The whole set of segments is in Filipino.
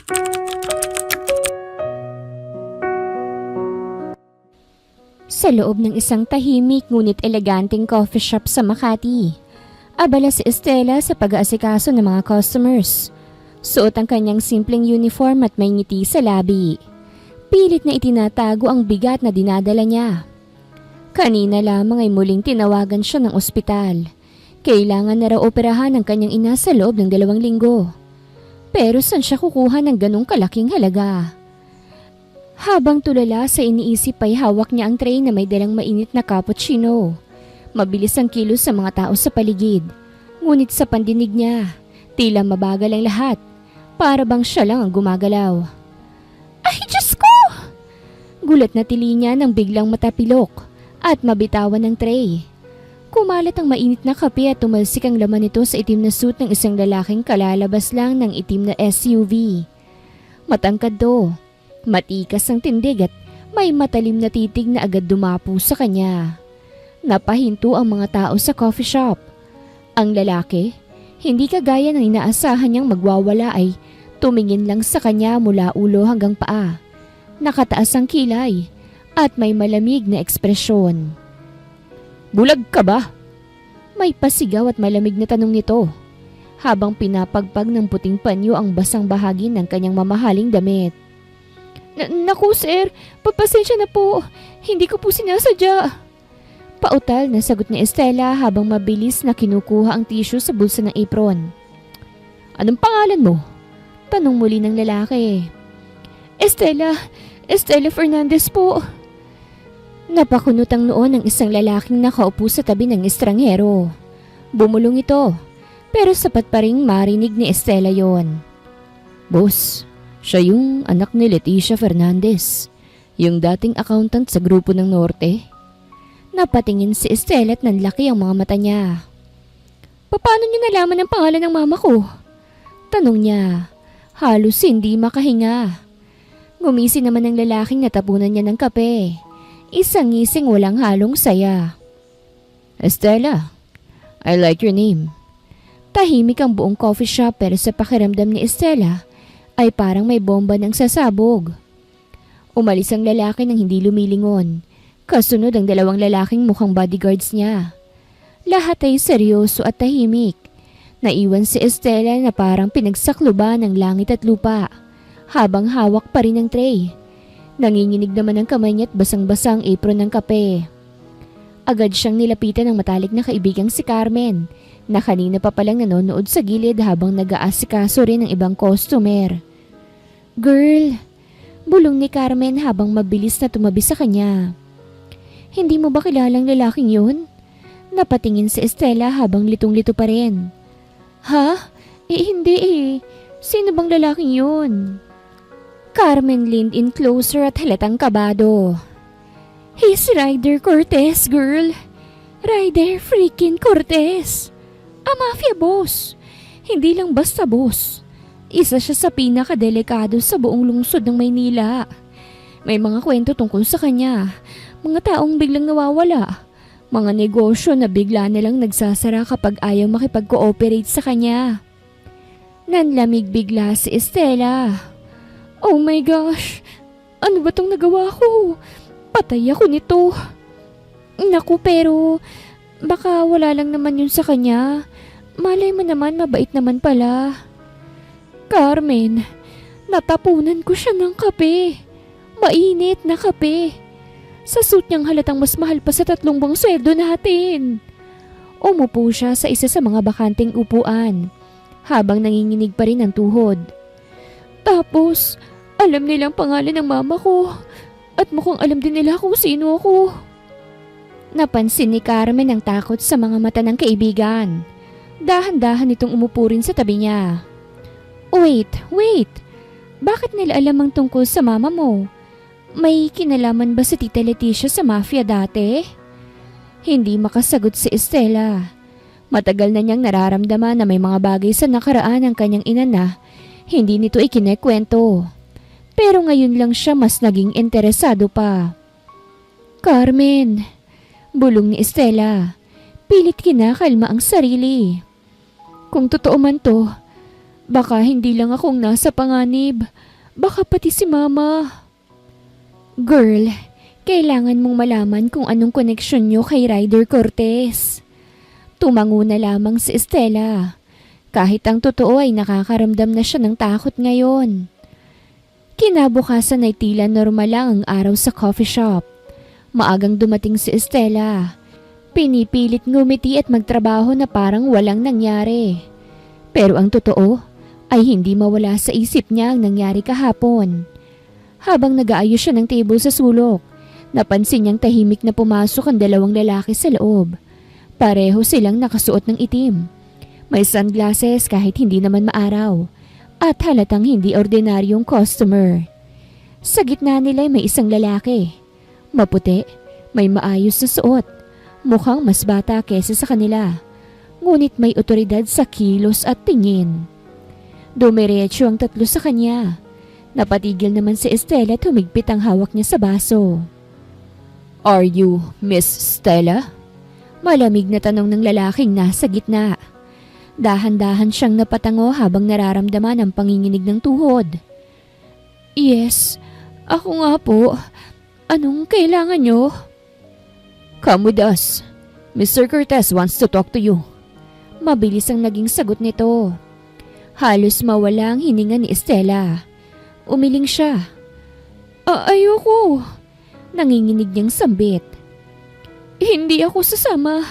Sa loob ng isang tahimik ngunit eleganteng coffee shop sa Makati, abala si Estela sa pag-aasikaso ng mga customers. Suot ang kanyang simpleng uniform at may ngiti sa labi. Pilit na itinatago ang bigat na dinadala niya. Kanina lamang ay muling tinawagan siya ng ospital. Kailangan na raw operahan ang kanyang ina sa loob ng 2 linggo. Pero saan siya kukuha ng ganong kalaking halaga? Habang tulala sa iniisip ay hawak niya ang tray na may dalang mainit na cappuccino. Mabilis ang kilos sa mga tao sa paligid. Ngunit sa pandinig niya, tila mabagal ang lahat. Para bang siya lang ang gumagalaw. Ay, Diyos ko! Gulat na tili niya nang biglang matapilok at mabitawan ng tray. Kumalat ang mainit na kape at tumalsik ang laman nito sa itim na suit ng isang lalaking kalalabas lang ng itim na SUV. Matangkad to, matikas ang tindig at may matalim na titig na agad dumapo sa kanya. Napahinto ang mga tao sa coffee shop. Ang lalaki, hindi kagaya ng inaasahan niyang magwawala ay tumingin lang sa kanya mula ulo hanggang paa. Nakataas ang kilay at may malamig na ekspresyon. Bulag ka ba? May pasigaw at malamig na tanong nito habang pinapagpag ng puting panyo ang basang bahagi ng kanyang mamahaling damit. Naku sir, papasensya na po. Hindi ko po sinasadya. Pautal na sagot ni Estela habang mabilis na kinukuha ang tissue sa bulsa ng apron. Anong pangalan mo? Tanong muli ng lalaki. Estela Fernandez po. Napakunot ang noo ng isang lalaking nakaupo sa tabi ng estranghero. Bumulong ito, pero sapat pa ring marinig ni Estela yon. Boss, siya yung anak ni Leticia Fernandez, yung dating accountant sa Grupo ng Norte. Napatingin si Estela at nanlaki ang mga mata niya. Paano niyo nalaman ang pangalan ng mama ko? Tanong niya, halos hindi makahinga. Ngumisi naman ang lalaking natapunan niya ng kape. Isang ngising walang halong saya. Estela, I like your name. Tahimik ang buong coffee shop pero sa pakiramdam ni Estela ay parang may bomba ng sasabog. Umalis ang lalaki nang hindi lumilingon. Kasunod ang 2 lalaking mukhang bodyguards niya. Lahat ay seryoso at tahimik. Naiwan si Estela na parang pinagsakluban ng langit at lupa habang hawak pa rin ang tray. Nanginginig naman ang kamay niya at basang-basang apron ng kape. Agad siyang nilapitan ng matalik na kaibigang si Carmen na kanina pa palang nanonood sa gilid habang nag-aasikaso rin ng ibang customer. Girl, bulong ni Carmen habang mabilis na tumabi sa kanya. Hindi mo ba kilalang lalaking yun? Napatingin si Estela habang litong-lito pa rin. Ha? Hindi eh. Sino bang lalaking yun? Carmen leaned in closer at halatang kabado. He's Ryder Cortez, girl. Ryder freaking Cortez. A mafia boss. Hindi lang basta boss. Isa siya sa pinakadelikado sa buong lungsod ng Maynila. May mga kwento tungkol sa kanya. Mga taong biglang nawawala. Mga negosyo na bigla nilang nagsasara kapag ayaw makipag-cooperate sa kanya. Nanlamig bigla si Estela. Oh my gosh! Ano ba tong nagawa ko? Patay ako nito. Naku pero baka wala lang naman yun sa kanya. Malay mo naman mabait naman pala. Carmen, natapunan ko siya ng kape. Mainit na kape. Sa suit niyang halatang mas mahal pa sa 3 buwang sweldo natin. Umupo siya sa isa sa mga bakanting upuan habang nanginginig pa rin ang tuhod. Tapos, alam nilang pangalan ng mama ko at mukhang alam din nila kung sino ako. Napansin ni Carmen ang takot sa mga mata ng kaibigan. Dahan-dahan itong umupo rin sa tabi niya. Wait. Bakit nila alam ang tungkol sa mama mo? May kinalaman ba si Tita Leticia sa mafia dati? Hindi makasagot si Estela. Matagal na niyang nararamdaman na may mga bagay sa nakaraan ng kanyang ina na hindi nito ikinekwento. Pero ngayon lang siya mas naging interesado pa. Carmen, bulong ni Estela. Pilit kinakalma ang sarili. Kung totoo man to, Baka hindi lang akong nasa panganib. Baka pati si Mama. Girl, kailangan mong malaman kung anong koneksyon nyo kay Ryder Cortez. Tumango na lamang si Estela. Kahit ang totoo ay nakakaramdam na siya ng takot ngayon. Kinabukasan ay tila normal lang ang araw sa coffee shop. Maagang dumating si Estela. Pinipilit ngumiti at magtrabaho na parang walang nangyari. Pero ang totoo ay hindi mawala sa isip niya ang nangyari kahapon. Habang nag-aayos siya ng table sa sulok, napansin niyang tahimik na pumasok ang dalawang lalaki sa loob. Pareho silang nakasuot ng itim. May sunglasses kahit hindi naman maaraw. At halatang hindi ordinaryong customer. Sa gitna nila may isang lalaki. Maputi, may maayos na suot. Mukhang mas bata kesa sa kanila. Ngunit may otoridad sa kilos at tingin. Dumiretso ang tatlo sa kanya. Napatigil naman si Estela at humigpit ang hawak niya sa baso. "Are you Miss Stella?" Malamig na tanong ng lalaking nasa gitna. Dahan-dahan siyang napatango habang nararamdaman ang panginginig ng tuhod. "Yes, ako nga po. Anong kailangan nyo?" "Come with us. Mr. Cortez wants to talk to you." Mabilis ang naging sagot nito. Halos mawala ang hininga ni Estela. Umiling siya. Ayoko." Nanginginig niyang sambit. "Hindi ako sasama."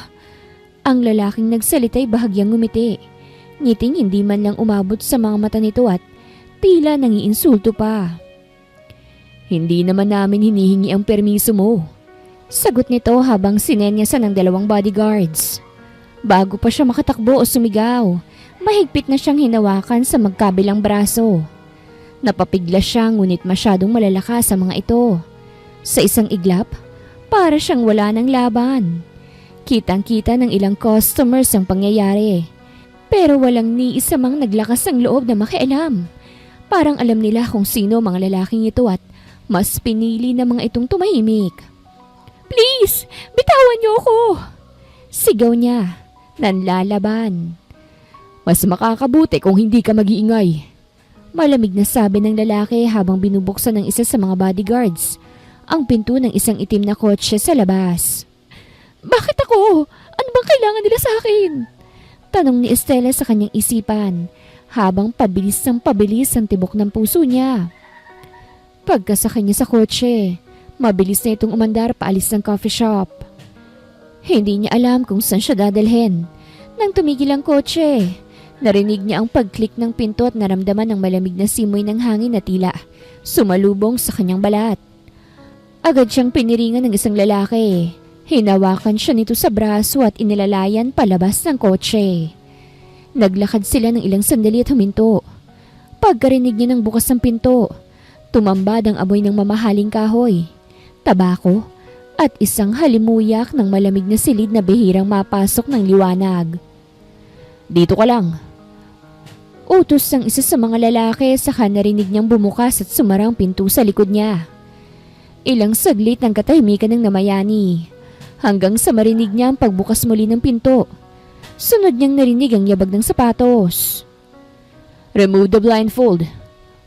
Ang lalaking nagsalita ay bahagyang ngumiti. Ngiting hindi man lang umabot sa mga mata nito at tila nangiinsulto pa. "Hindi naman namin hinihingi ang permiso mo." Sagot nito habang sinenyasan ng dalawang bodyguards. Bago pa siya makatakbo o sumigaw, mahigpit na siyang hinawakan sa magkabilang braso. Napapigla siya ngunit masyadong malalakas sa mga ito. Sa isang iglap, para siyang wala ng laban. Kitang-kita ng ilang customers ang pangyayari. Pero walang ni isa mang naglakas ng loob na makialam. Parang alam nila kung sino mga lalaking ito at mas pinili na mga itong tumahimik. "Please, bitawan niyo ako!" Sigaw niya, nanlalaban. "Mas makakabuti kung hindi ka mag-iingay." Malamig na sabi ng lalaki habang binubuksan ng isa sa mga bodyguards ang pinto ng isang itim na kotse sa labas. "Bakit ako? Ano bang kailangan nila sa akin?" Tanong ni Estela sa kanyang isipan habang pabilis ang tibok ng puso niya. Pagkasakay niya sa kotse, mabilis na itong umandar paalis ng coffee shop. Hindi niya alam kung saan siya dadalhin. Nang tumigil ang kotse, narinig niya ang pag-click ng pinto at naramdaman ang malamig na simoy ng hangin na tila sumalubong sa kanyang balat. Agad siyang piniringan ng isang lalaki. Hinawakan siya nito sa braso at inilalayan palabas ng kotse. Naglakad sila ng ilang sandali at huminto. Pagkarinig niya ng bukas ng pinto, tumambad ang amoy ng mamahaling kahoy, tabako, at isang halimuyak ng malamig na silid na bihirang mapasok ng liwanag. "Dito ka lang." Utos ng isa sa mga lalaki saka narinig niyang bumukas at sumarang pinto sa likod niya. Ilang saglit ng katahimikan ng namayani. Hanggang sa marinig niya ang pagbukas muli ng pinto. Sunod niyang narinig ang yabag ng sapatos. "Remove the blindfold."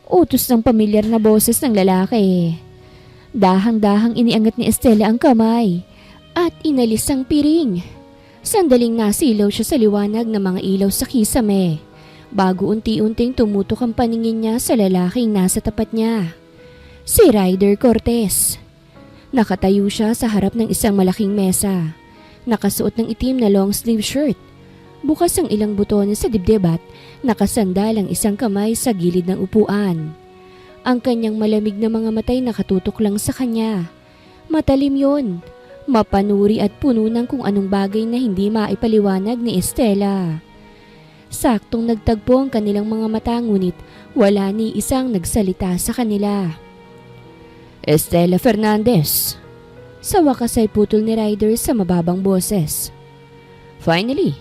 Utos ng pamilyar na boses ng lalaki. Dahang-dahang iniangat ni Estela ang kamay at inalis ang piring. Sandaling nasilaw siya sa liwanag ng mga ilaw sa kisame bago unti-unting tumutok ang paningin niya sa lalaking nasa tapat niya. Si Ryder Cortez. Nakatayo siya sa harap ng isang malaking mesa. Nakasuot ng itim na long sleeve shirt. Bukas ang ilang butones sa dibdib at nakasandal ang isang kamay sa gilid ng upuan. Ang kanyang malamig na mga matay nakatutok lang sa kanya. Matalim yon, mapanuri at puno ng kung anong bagay na hindi maipaliwanag ni Estela. Saktong nagtagpo ang kanilang mga mata ngunit wala ni isang nagsalita sa kanila. "Estela Fernandez." Sa wakas ay putol ni Ryder sa mababang boses. "Finally,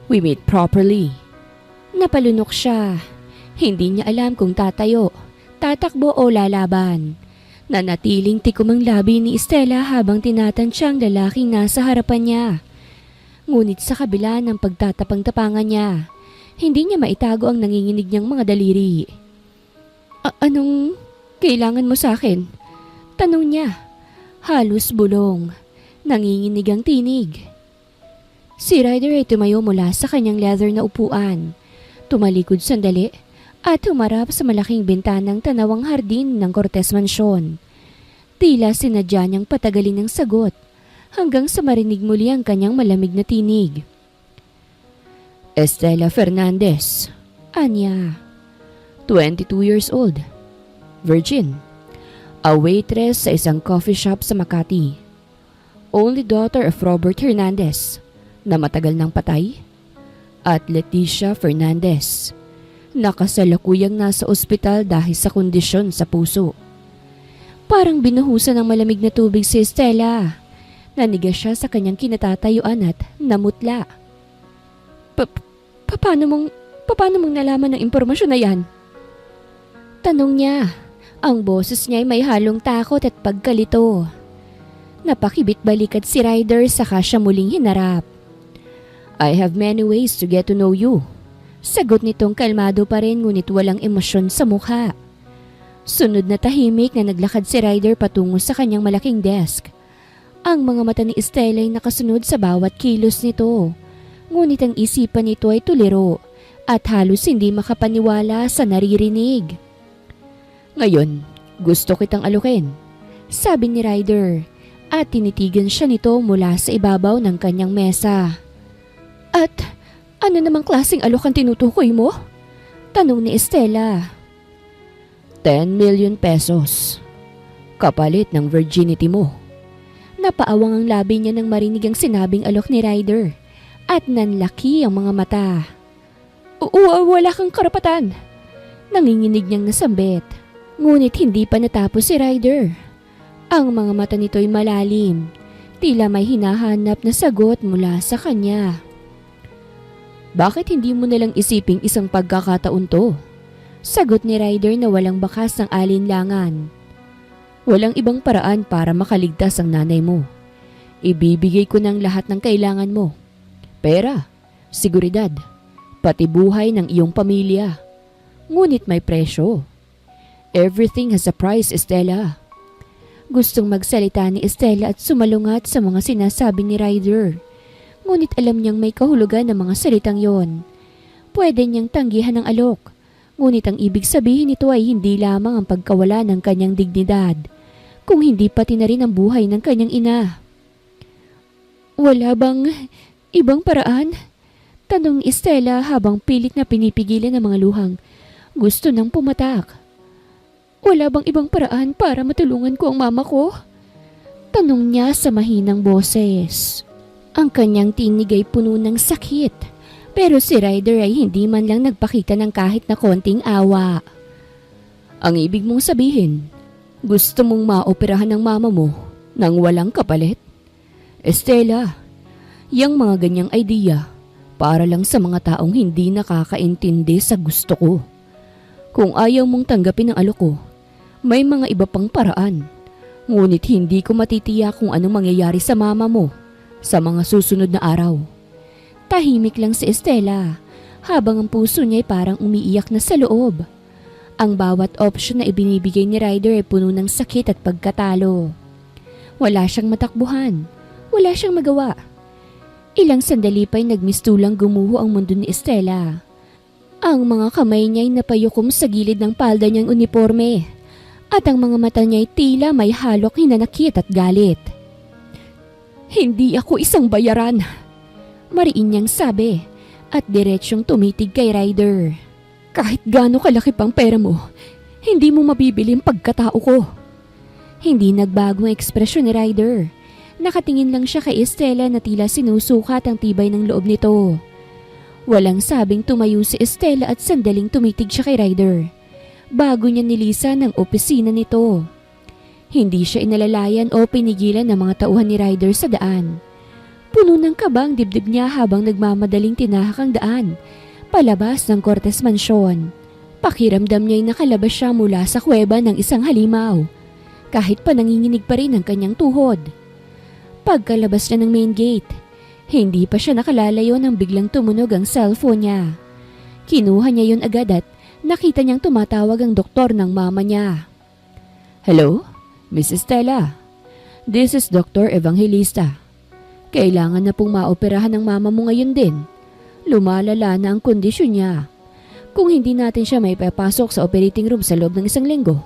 we meet properly." Napalunok siya. Hindi niya alam kung tatayo, tatakbo o lalaban. Nanatiling tikom ang labi ni Estela habang tinatansya ang lalaking nasa harapan niya. Ngunit sa kabila ng pagtatapang-tapangan niya, Hindi niya maitago ang nanginginig niyang mga daliri. Anong kailangan mo sa akin? Tanong niya. Halos bulong. Nanginginig ang tinig. Si Ryder ay tumayo mula sa kanyang leather na upuan. Tumalikod sandali at humarap sa malaking bintanang tanawang hardin ng Cortez Mansion. Tila sinadya niyang patagalin ang sagot hanggang sa marinig muli ang kanyang malamig na tinig. Estela Fernandez, anya. 22 years old. Virgin. A waitress sa isang coffee shop sa Makati. Only daughter of Robert Hernandez, na matagal nang patay, at Leticia Fernandez, na kasalukuyang nasa ospital dahil sa kondisyon sa puso. Parang binuhusan ng malamig na tubig si Estela. Nanigas siya sa kanyang kinatatayuan at namutla. Paano mong nalaman ng impormasyon na yan? Tanong niya. Ang boses niya ay may halong takot at pagkalito. Napakibit-balikat si Ryder saka siya muling hinarap. I have many ways to get to know you. Sagot nitong kalmado pa rin ngunit walang emosyon sa mukha. Sunod na tahimik na naglakad si Ryder patungo sa kanyang malaking desk. Ang mga mata ni Estela ay nakasunod sa bawat kilos nito. Ngunit ang isipan nito ay tuliro at halos hindi makapaniwala sa naririnig. Ngayon, gusto kitang alukin, sabi ni Ryder at tinitigan siya nito mula sa ibabaw ng kanyang mesa. At ano namang klaseng alok ang tinutukoy mo? Tanong ni Estela. 10 million pesos. Kapalit ng virginity mo. Napaawang ang labi niya nang marinig ang sinabing alok ni Ryder at nanlaki ang mga mata. Wala kang karapatan. Nanginginig niyang nasambit. Ngunit hindi pa natapos si Ryder. Ang mga mata nito'y malalim. Tila may hinahanap na sagot mula sa kanya. Bakit hindi mo nalang isiping isang pagkakataon to? Sagot ni Ryder na walang bakas ng alinlangan. Walang ibang paraan para makaligtas ang nanay mo. Ibibigay ko ng lahat ng kailangan mo. Pera, seguridad, pati buhay ng iyong pamilya. Ngunit may presyo. Everything has a price, Estela. Gustong magsalita ni Estela at sumalungat sa mga sinasabi ni Ryder. Ngunit alam niyang may kahulugan ng mga salitang yon. Pwede niyang tanggihan ng alok. Ngunit ang ibig sabihin nito ay hindi lamang ang pagkawala ng kanyang dignidad, kung hindi pati na rin ang buhay ng kanyang ina. Wala bang ibang paraan? Tanong ni Estela habang pilit na pinipigilan ang mga luhang. Gusto nang pumatak. Wala bang ibang paraan para matulungan ko ang mama ko? Tanong niya sa mahinang boses. Ang kanyang tinig ay puno ng sakit, pero si Ryder ay hindi man lang nagpakita ng kahit na konting awa. Ang ibig mong sabihin, gusto mong maoperahan ng mama mo nang walang kapalit? Estela, yang mga ganyang idea para lang sa mga taong hindi nakakaintindi sa gusto ko. Kung ayaw mong tanggapin ang alok ko, may mga iba pang paraan. Ngunit hindi ko matitiyak kung anong mangyayari sa mama mo sa mga susunod na araw. Tahimik lang si Estela habang ang puso niya ay parang umiiyak na sa loob. Ang bawat option na ibinibigay ni Ryder ay puno ng sakit at pagkatalo. Wala siyang matakbuhan. Wala siyang magawa. Ilang sandali pa'y nagmistulang gumuho ang mundo ni Estela. Ang mga kamay niya ay napayukom sa gilid ng palda niyang uniforme at ang mga mata niya ay tila may halok hinanakit at galit. Hindi ako isang bayaran, mariin niyang sabi at diretsyong tumitig kay Ryder. Kahit gaano kalaki pang pera mo, hindi mo mabibili ang pagkatao ko. Hindi nagbago ang ekspresyon ni Ryder. Nakatingin lang siya kay Estela na tila sinusukat ang tibay ng loob nito. Walang sabing tumayo si Estela at sandaling tumitig siya kay Ryder bago niya nilisan ang opisina nito. Hindi siya inalalayan o pinigilan ng mga tauhan ni Ryder sa daan. Puno ng kaba ang dibdib niya habang nagmamadaling tinahak ang daan palabas ng Cortez Mansion. Pakiramdam niya ay nakalabas siya mula sa kuweba ng isang halimaw, kahit pa nanginginig pa rin ang kanyang tuhod. Pagkalabas niya ng main gate, hindi pa siya nakalalayo nang biglang tumunog ang cellphone niya. Kinuha niya yun agad at nakita niyang tumatawag ang doktor ng mama niya. "Hello, Miss Estela. This is Dr. Evangelista. Kailangan na pong maoperahan ng mama mo ngayon din. Lumalala na ang kondisyon niya. Kung hindi natin siya may papasok sa operating room sa loob ng 1 linggo,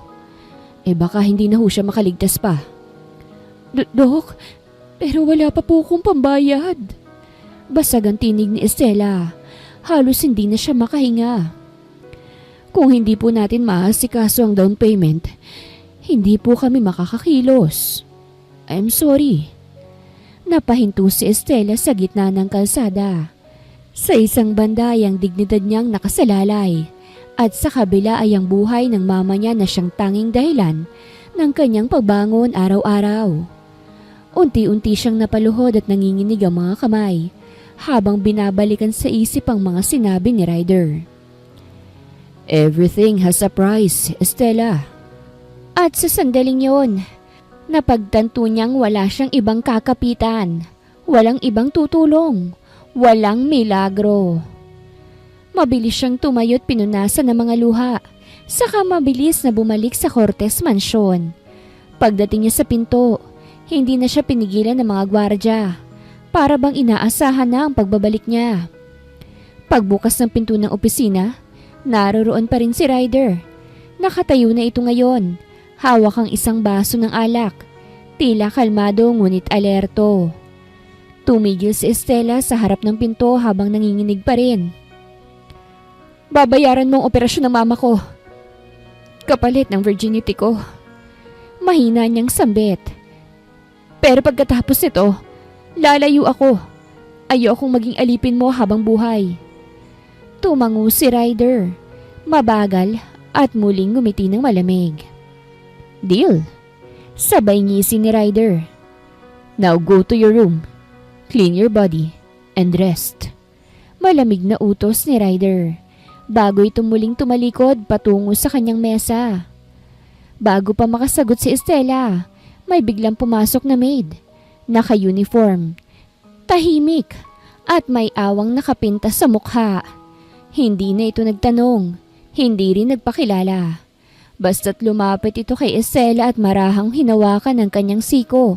baka hindi na ho siya makaligtas pa." Dok, pero wala pa po akong pambayad." Basag ang tinig ni Estela. Halos hindi na siya makahinga. "Kung hindi po natin maasikaso ang down payment, hindi po kami makakakilos. I'm sorry." Napahinto si Estela sa gitna ng kalsada. Sa isang banda ay ang dignidad niyang nakasalalay at sa kabila ay ang buhay ng mama niya na siyang tanging dahilan ng kanyang pagbangon araw-araw. Unti-unti siyang napaluhod at nanginginig ang mga kamay habang binabalikan sa isip ang mga sinabi ni Ryder. "Everything has a price, Estela." At sa sandaling yon, napagtanto niyang wala siyang ibang kakapitan, walang ibang tutulong, walang milagro. Mabilis siyang tumayo at pinunasan ng mga luha, saka mabilis na bumalik sa Cortez Mansion. Pagdating niya sa pinto, hindi na siya pinigilan ng mga gwardya. Para bang inaasahan na ang pagbabalik niya. Pagbukas ng pinto ng opisina, naroroon pa rin si Ryder. Nakatayo na ito ngayon, hawak ang isang baso ng alak. Tila kalmado ngunit alerto. Tumigil si Estela sa harap ng pinto habang nanginginig pa rin. "Babayaran mo ang operasyon ng mama ko. Kapalit ng virginity ko." Mahina niyang sambit. "Pero pagkatapos nito, lalayo ako. Ayokong maging alipin mo habang buhay." Tumango si Ryder, mabagal at muling ngumiti ng malamig. "Deal." Sabay ngisi ni Ryder. "Now go to your room. Clean your body and rest." Malamig na utos ni Ryder bago ito muling tumalikod patungo sa kanyang mesa. Bago pa makasagot si Estela, may biglang pumasok na maid. Naka-uniform, tahimik at may awang nakapintas sa mukha. Hindi na ito nagtanong, hindi rin nagpakilala. Basta't lumapit ito kay Estela at marahang hinawakan ng kanyang siko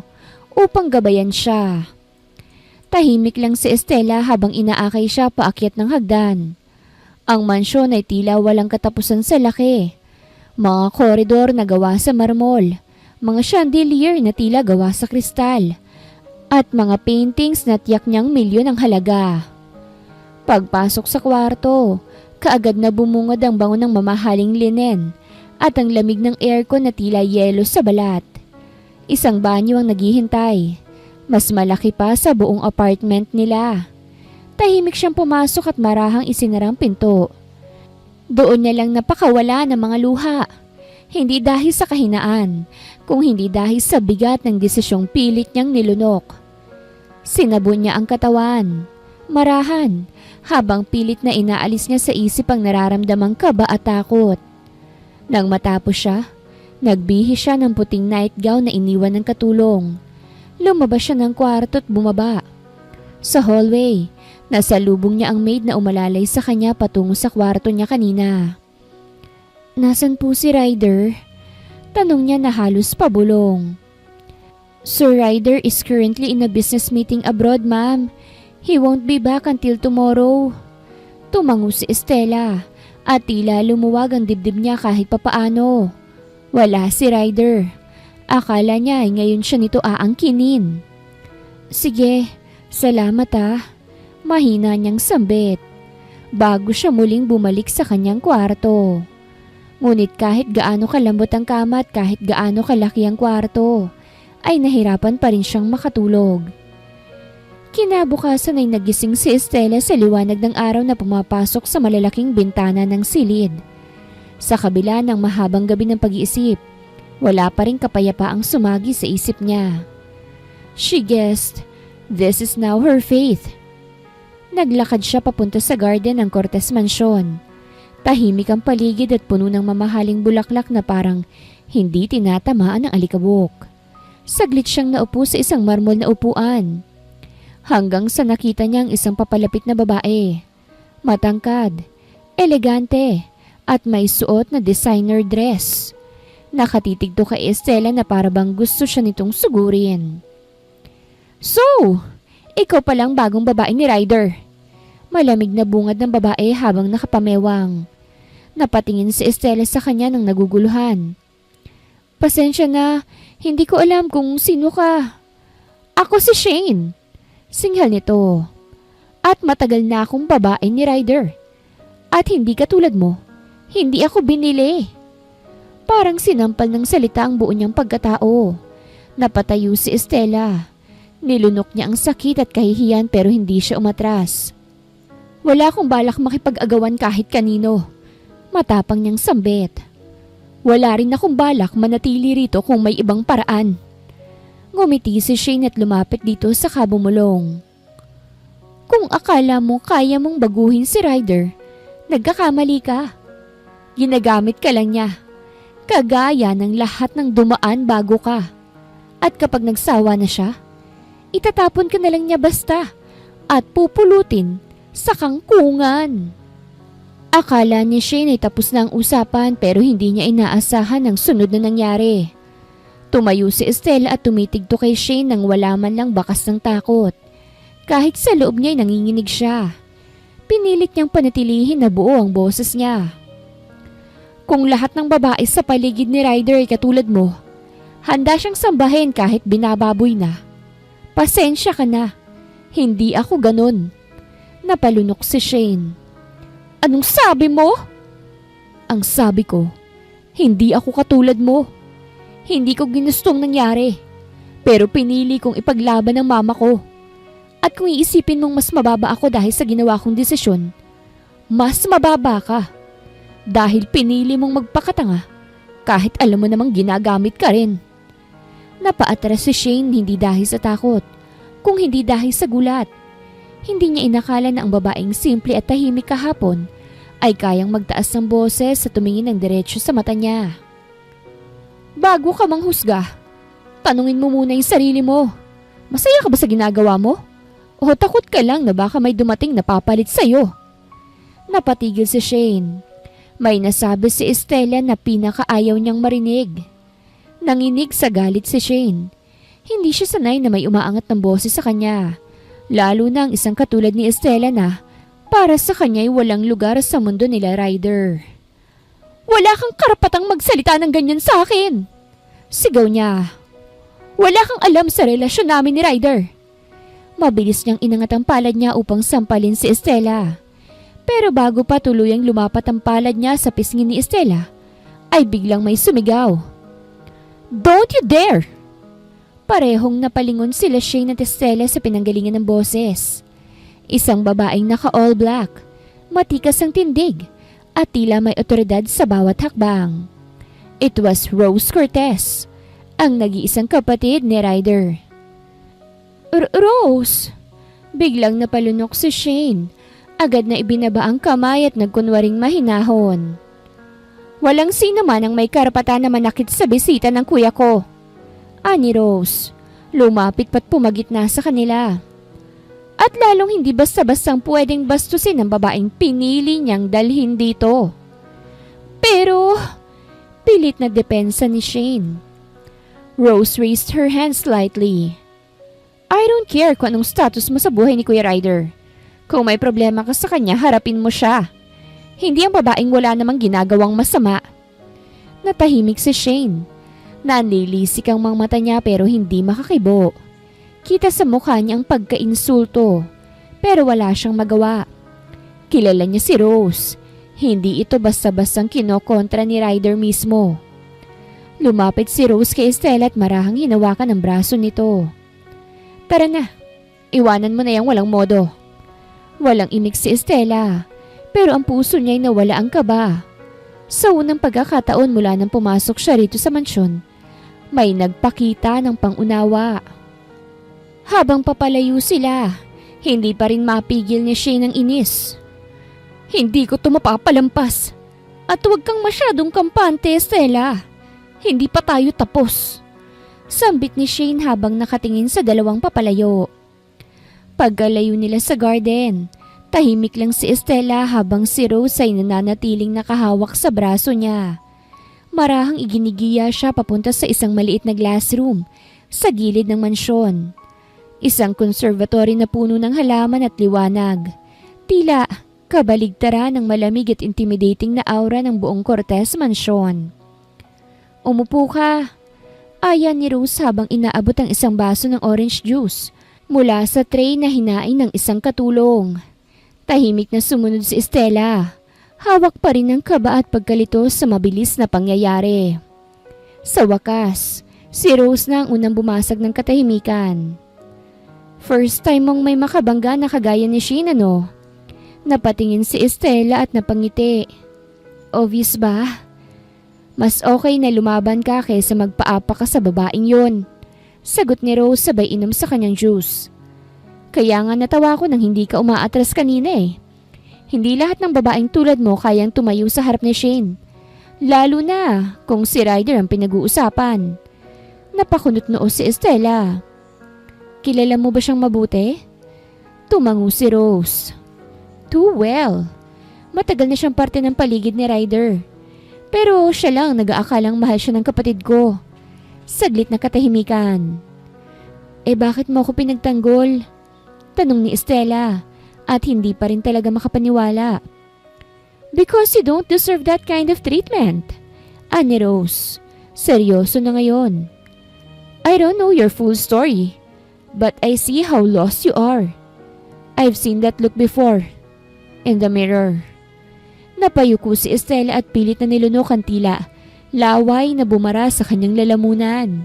upang gabayan siya. Tahimik lang si Estela habang inaakay siya paakyat ng hagdan. Ang mansyon ay tila walang katapusan sa laki. Mga koridor na gawa sa marmol, mga chandelier na tila gawa sa kristal, at mga paintings na tiyak niyang milyon ang halaga. Pagpasok sa kwarto, kaagad na bumungad ang bango ng mamahaling linen at ang lamig ng aircon na tila yelo sa balat. Isang banyo ang naghihintay, mas malaki pa sa buong apartment nila. Tahimik siyang pumasok at marahang isinarang pinto. Doon na lang napakawala ng mga luha. Hindi dahil sa kahinaan, kung hindi dahil sa bigat ng desisyong pilit niyang nilunok. Sinabon niya ang katawan, marahan, habang pilit na inaalis niya sa isip ang nararamdamang kaba at takot. Nang matapos siya, nagbihis siya ng puting nightgown na iniwan ng katulong. Lumabas siya ng kwarto at bumaba. Sa hallway, nasalubong niya ang maid na umalalay sa kanya patungo sa kwarto niya kanina. "Nasaan po si Ryder?" Tanong niya na halos pabulong. "Sir Ryder is currently in a business meeting abroad, ma'am. He won't be back until tomorrow." Tumango si Estela at tila lumuwag ang dibdib niya kahit papaano. Wala si Ryder. Akala niya ay ngayon siya nito aangkinin. "Sige, salamat ah." Mahina niyang sambit bago siya muling bumalik sa kanyang kwarto. Ngunit kahit gaano kalambot ang kama at kahit gaano kalaki ang kwarto, ay nahirapan pa rin siyang makatulog. Kinabukasan ay nagising si Estela sa liwanag ng araw na pumapasok sa malalaking bintana ng silid. Sa kabila ng mahabang gabi ng pag-iisip, wala pa rin kapayapaang sumagi sa isip niya. She guessed, this is now her fate. Naglakad siya papunta sa garden ng Cortez Mansion. Tahimik ang paligid at puno ng mamahaling bulaklak na parang hindi tinatamaan ng alikabok. Saglit siyang naupo sa isang marmol na upuan. Hanggang sa nakita niya ang isang papalapit na babae. Matangkad, Elegante at may suot na designer dress. Nakatitig to kay Estela na parabang gusto siya nitong sugurin. So, ikaw palang bagong babae ni Ryder. Malamig na bungad ng babae habang nakapamewang. Napatingin si Estela sa kanya ng naguguluhan. Pasensya na, hindi ko alam kung sino ka. Ako si Shane. Singhal nito. At matagal na akong babae ni Ryder. At hindi katulad mo, hindi ako binili. Parang sinampal ng salita ang buo niyang pagkatao. Napatayo si Estela. Nilunok niya ang sakit at kahihiyan pero hindi siya umatras. Wala akong balak makipag-agawan kahit kanino. Matapang niyang sambit. Wala rin akong balak manatili rito kung may ibang paraan. Ngumiti si Shane at lumapit dito sa kabumulong. Kung akala mo kaya mong baguhin si Ryder, nagkakamali ka. Ginagamit ka lang niya. Kagaya ng lahat ng dumaan bago ka. At kapag nagsawa na siya, itatapon ka na lang niya basta at pupulutin sa kangkungan. Akala ni Shane ay tapos na ang usapan pero hindi niya inaasahan ang sunod na nangyari. Tumayo si Estela at tumitigto kay Shane nang wala man lang bakas ng takot. Kahit sa loob niya ay nanginginig siya. Pinilit niyang panatilihin na buo ang boses niya. Kung lahat ng babae sa paligid ni Ryder ay katulad mo, handa siyang sambahin kahit binababoy na. Pasensya ka na. Hindi ako ganun. Napalunok si Shane. Anong sabi mo? Ang sabi ko, hindi ako katulad mo. Hindi ko ginustong nangyari. Pero pinili kong ipaglaban ng mama ko. At kung iisipin mong mas mababa ako dahil sa ginawa kong desisyon, mas mababa ka. Dahil pinili mong magpakatanga kahit alam mo namang ginagamit ka rin. Napaatras si Shane hindi dahil sa takot, kung hindi dahil sa gulat. Hindi niya inakala na ang babaeng simple at tahimik kahapon ay kayang magtaas ng boses sa tumingin ng diretsyo sa mata niya. Bago ka manghusga, tanungin mo muna yung sarili mo. Masaya ka ba sa ginagawa mo? O takot ka lang na baka may dumating na papalit sa'yo? Napatigil si Shane. May nasabi si Estela na pinakaayaw niyang marinig. Nanginig sa galit si Shane. Hindi siya sanay na may umaangat ng boses sa kanya. Lalo na ang isang katulad ni Estela na para sa kanya ay walang lugar sa mundo nila Ryder. Wala kang karapatang magsalita ng ganyan sa akin! Sigaw niya. Wala kang alam sa relasyon namin ni Ryder. Mabilis niyang inangat ang palad niya upang sampalin si Estela. Pero bago pa tuluyang lumapat ang palad niya sa pisngi ni Estela, ay biglang may sumigaw. Don't you dare! Parehong napalingon sila Shane at Estela sa pinanggalingan ng boses. Isang babaeng naka-all black, matikas ang tindig, at tila may otoridad sa bawat hakbang. It was Rose Cortez, ang nag-iisang kapatid ni Ryder. Rose! Biglang napalunok si Shane. Agad na ibinaba ang kamay at nagkunwaring mahinahon. Walang sino man ang may karapatan na manakit sa bisita ng kuya ko. Ani Rose, lumapit pat pumagitna sa kanila. At lalong hindi basta-bastang pwedeng bastusin ang babaeng pinili niyang dalhin dito. Pero, pilit na depensa ni Shane. Rose raised her hand slightly. I don't care kung anong status mo sa buhay ni Kuya Ryder. Kung may problema ka sa kanya, harapin mo siya. Hindi ang babaeng wala namang ginagawang masama. Natahimik si Shane. Nanlilisik ang mga mata niya pero hindi makakibo. Kita sa mukha niya ang pagka-insulto, pero wala siyang magawa. Kilala niya si Rose. Hindi ito basta-bastang kinokontra ni Ryder mismo. Lumapit si Rose kay Estela at marahang hinawakan ang braso nito. Tara na, iwanan mo na yung walang modo. Walang imik si Estela, pero ang puso niya ay nawala ang kaba. Sa unang pagkakataon mula nang pumasok siya rito sa mansyon, may nagpakita ng pangunawa. Habang papalayo sila, hindi pa rin mapigil ni Shane ang inis. Hindi ko ito mapapalampas. At huwag kang masyadong kampante, Estela. Hindi pa tayo tapos. Sambit ni Shane habang nakatingin sa dalawang papalayo. Pagkalayo nila sa garden, Tahimik lang si Estela habang si Rose ay nananatiling nakahawak sa braso niya. Marahang iginigiya siya papunta sa isang maliit na glass room sa gilid ng mansyon. Isang conservatory na puno ng halaman at liwanag. Tila kabaligtaran ng malamig at intimidating na aura ng buong Cortez Mansion. Umupo ka. Ayan ni Rose habang inaabot ang isang baso ng orange juice mula sa tray na hinain ng isang katulong. Tahimik na sumunod si Estela. Hawak pa rin ng kaba at pagkalito sa mabilis na pangyayari. Sa wakas, si Rose na ang unang bumasag ng katahimikan. First time mong may makabangga na kagaya ni Shane, ano? Napatingin si Estela at napangiti. Obvious ba? Mas okay na lumaban ka kaysa magpaapa ka sa babaeng yon. Sagot ni Rose sabay inom sa kanyang juice. Kaya nga natawa ko nang hindi ka umaatras kanina eh. Hindi lahat ng babaeng tulad mo kayang tumayo sa harap ni Shane. Lalo na kung si Ryder ang pinag-uusapan. Napakunot noo si Estela. Kilala mo ba siyang mabuti? Tumango si Rose. Too well. Matagal na siyang parte ng paligid ni Ryder. Pero siya lang nag-aakalang mahal siya ng kapatid ko. Saglit na katahimikan. Bakit mo ako pinagtanggol? Tanong ni Estela at hindi pa rin talaga makapaniwala. Because you don't deserve that kind of treatment. Ani Rose, seryoso na ngayon. I don't know your full story, but I see how lost you are. I've seen that look before. In the mirror. Napayuko si Estela at pilit na nilunok ang tila. Laway na bumara sa kanyang lalamunan.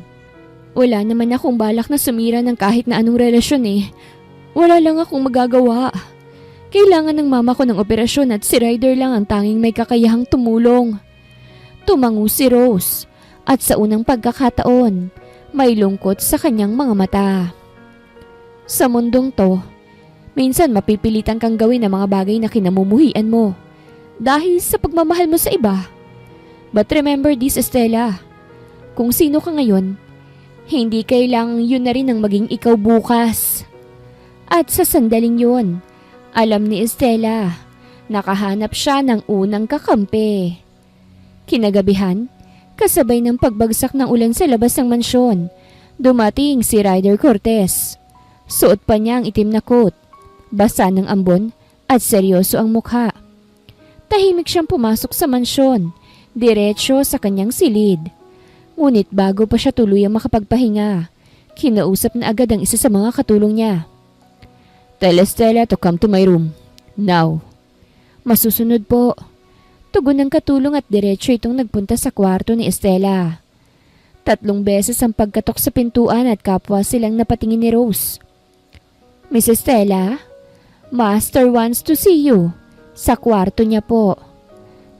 Wala naman akong balak na sumira ng kahit na anong relasyon eh. Wala lang akong magagawa. Kailangan ng mama ko ng operasyon at si Ryder lang ang tanging may kakayahang tumulong. Tumango si Rose at sa unang pagkakataon, may lungkot sa kanyang mga mata. Sa mundong to, minsan mapipilitan kang gawin ang mga bagay na kinamumuhian mo dahil sa pagmamahal mo sa iba. But remember this, Estela. Kung sino ka ngayon, hindi kailangang yun na rin ang maging ikaw bukas. At sa sandaling yun, alam ni Estela, nakahanap siya ng unang kakampi. Kinagabihan, kasabay ng pagbagsak ng ulan sa labas ng mansyon, dumating si Ryder Cortez. Suot pa niya ang itim na coat, basa ng ambon at seryoso ang mukha. Tahimik siyang pumasok sa mansyon, diretso sa kanyang silid. Ngunit bago pa siya tuluyang makapagpahinga, kinausap na agad ang isa sa mga katulong niya. Tell Estela to come to my room. Now. Masusunod po. Tugon ng katulong at diretso itong nagpunta sa kwarto ni Estela. 3 beses ang pagkatok sa pintuan at kapwa silang napatingin ni Rose. Miss Estela, Master wants to see you. Sa kwarto niya po.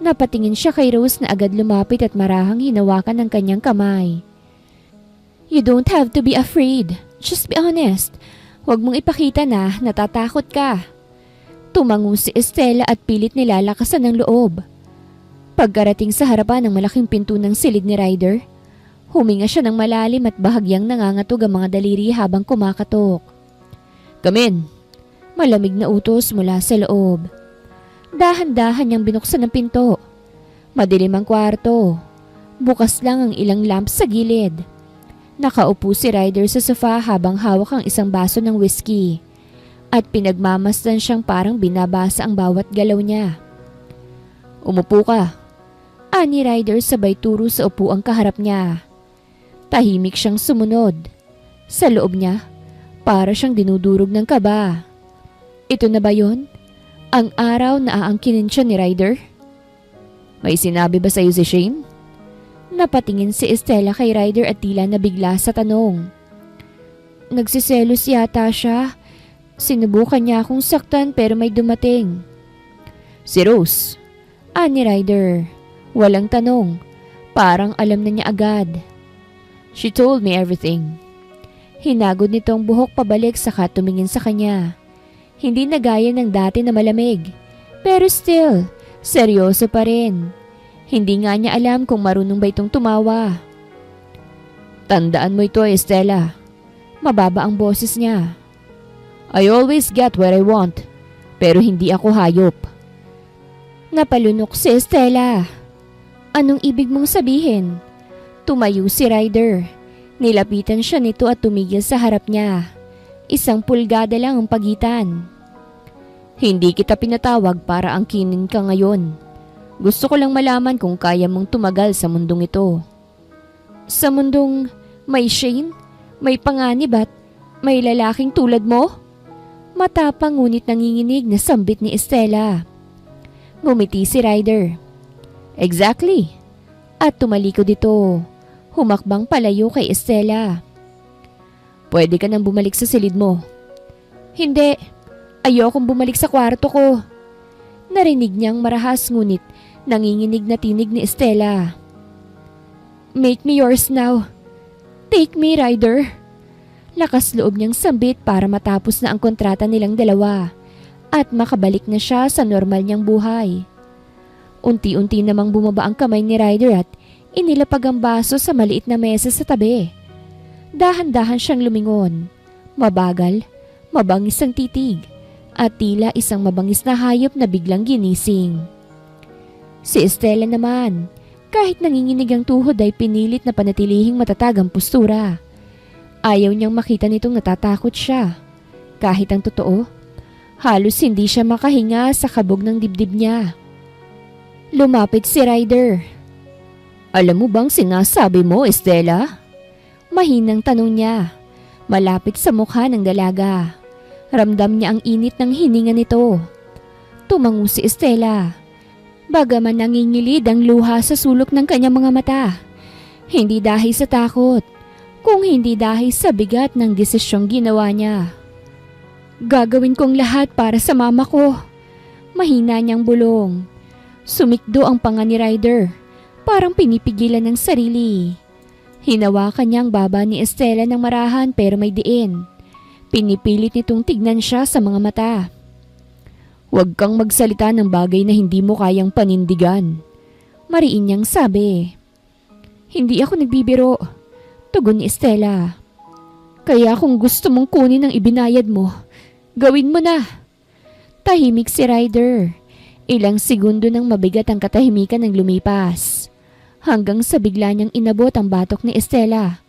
Napatingin siya kay Rose na agad lumapit at marahang hinawakan ng kanyang kamay. You don't have to be afraid. Just be honest. Huwag mong ipakita na natatakot ka. Tumango si Estela at pilit nilalakasan ng loob. Pagkarating sa harapan ng malaking pinto ng silid ni Ryder, huminga siya ng malalim at bahagyang nangangatog ang mga daliri habang kumakatok. Come in. Malamig na utos mula sa loob. Dahan-dahan niyang binuksan ang pinto. Madilim ang kwarto. Bukas lang ang ilang lamps sa gilid. Nakaupo si Ryder sa sofa habang hawak ang isang baso ng whiskey at pinagmamasdan siyang parang binabasa ang bawat galaw niya. Umupo ka. Ani Ryder sabay turo sa upuang kaharap niya. Tahimik siyang sumunod. Sa loob niya, para siyang dinudurog ng kaba. Ito na ba yon? Ang araw na aangkinin siya ni Ryder? May sinabi ba sa'yo si Shane? Napatingin si Estela kay Ryder at tila nabigla sa tanong. Nagsiselos yata siya. Sinubukan niya akong saktan pero may dumating. Si Rose. Ani Ryder. Walang tanong. Parang alam na niya agad. She told me everything. Hinagod nitong buhok pabalik saka tumingin sa kanya. Hindi na gaya ng dati na malamig. Pero still, seryoso pa rin. Hindi nga niya alam kung marunong ba itong tumawa. Tandaan mo ito, Estela. Mababa ang boses niya. I always get what I want. Pero hindi ako hayop. Napalunok si Estela. Anong ibig mong sabihin? Tumayo si Ryder. Nilapitan siya nito at tumigil sa harap niya. 1 pulgada lang ang pagitan. Hindi kita pinatawag para angkinin ka ngayon. Gusto ko lang malaman kung kaya mong tumagal sa mundong ito. Sa mundong may Shane, may panganib at may lalaking tulad mo? Matapang ngunit nanginginig na sambit ni Estela. Ngumiti si Ryder. Exactly. At tumalikod ito. Humakbang palayo kay Estela. Pwede ka nang bumalik sa silid mo. Hindi. Ayokong bumalik sa kwarto ko. Narinig niyang marahas ngunit nanginginig na tinig ni Estela. Make me yours now. Take me, Ryder. Lakas loob niyang sambit para matapos na ang kontrata nilang dalawa at makabalik na siya sa normal niyang buhay. Unti-unti namang bumaba ang kamay ni Ryder at inilapag ang baso sa maliit na mesa sa tabi. Dahan-dahan siyang lumingon. Mabagal, mabangis ang titig at tila isang mabangis na hayop na biglang ginising. Si Estela naman, kahit nanginginig ang tuhod ay pinilit na panatilihing matatag ang postura. Ayaw niyang makita nitong natatakot siya. Kahit ang totoo, halos hindi siya makahinga sa kabog ng dibdib niya. Lumapit si Ryder. Alam mo bang sinasabi mo, Estela? Mahinang tanong niya, malapit sa mukha ng dalaga. Ramdam niya ang init ng hininga nito. Tumango si Estela. Bagaman nangingilid ang luha sa sulok ng kanyang mga mata. Hindi dahil sa takot, kung hindi dahil sa bigat ng desisyong ginawa niya. Gagawin kong lahat para sa mama ko. Mahina niyang bulong. Sumikdo ang panga ni Ryder, parang pinipigilan ng sarili. Hinawakan niya ang baba ni Estela ng marahan pero may diin. Pinipilit nitong tignan siya sa mga mata. Huwag kang magsalita ng bagay na hindi mo kayang panindigan. Mariin niyang sabi. Hindi ako nagbibiro, tugon ni Estela. Kaya kung gusto mong kunin ang ibinayad mo, gawin mo na. Tahimik si Ryder. Ilang segundo nang mabigat ang katahimikan ng lumipas. Hanggang sa bigla niyang inabot ang batok ni Estela.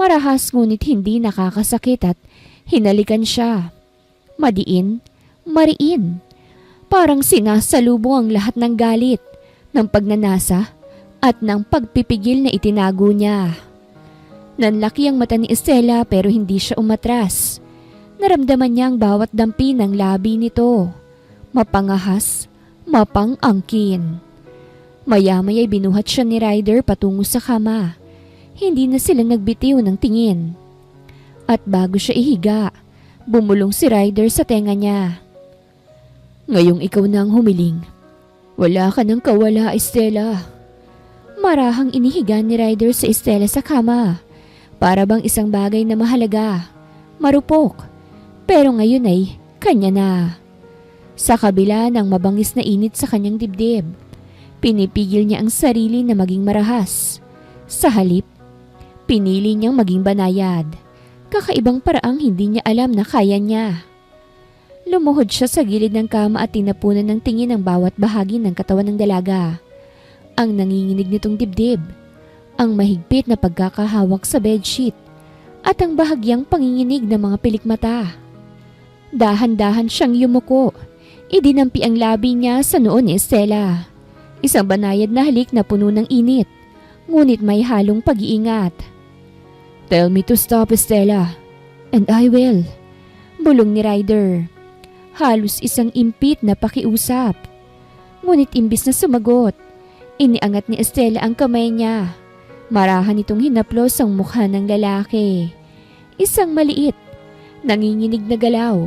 Marahas ngunit hindi nakakasakit at hinalikan siya. Madiin, mariin. Parang sinasalubong ang lahat ng galit, ng pagnanasa at ng pagpipigil na itinago niya. Nanlaki ang mata ni Estela pero hindi siya umatras. Naramdaman niya ang bawat dampi ng labi nito. Mapangahas, mapang-angkin. Maya-maya'y binuhat siya ni Ryder patungo sa kama. Hindi na sila nagbitiw ng tingin. At bago siya ihiga, bumulong si Ryder sa tenga niya. Ngayong ikaw na ang humiling. Wala ka ng kawala, Estela. Marahang inihiga ni Ryder si Estela sa kama. Para bang isang bagay na mahalaga, marupok. Pero ngayon ay kanya na. Sa kabila ng mabangis na init sa kanyang dibdib, pinipigil niya ang sarili na maging marahas. Sa halip, pinili niyang maging banayad. Kakaibang paraang hindi niya alam na kaya niya. Lumuhod siya sa gilid ng kama at tinapunan ng tingin ang bawat bahagi ng katawan ng dalaga. Ang nanginginig nitong dibdib, ang mahigpit na pagkakahawak sa bedsheet, at ang bahagyang panginginig ng mga pilikmata. Dahan-dahan siyang yumuko. Idinampi ang labi niya sa noo ni Estela. Isang banayad na halik na puno ng init, ngunit may halong pag-iingat. Tell me to stop, Estela, and I will. Bulong ni Ryder. Halos isang impit na pakiusap. Ngunit imbis na sumagot, iniangat ni Estela ang kamay niya. Marahan itong hinaplos ang mukha ng lalaki. Isang maliit, nanginginig na galaw,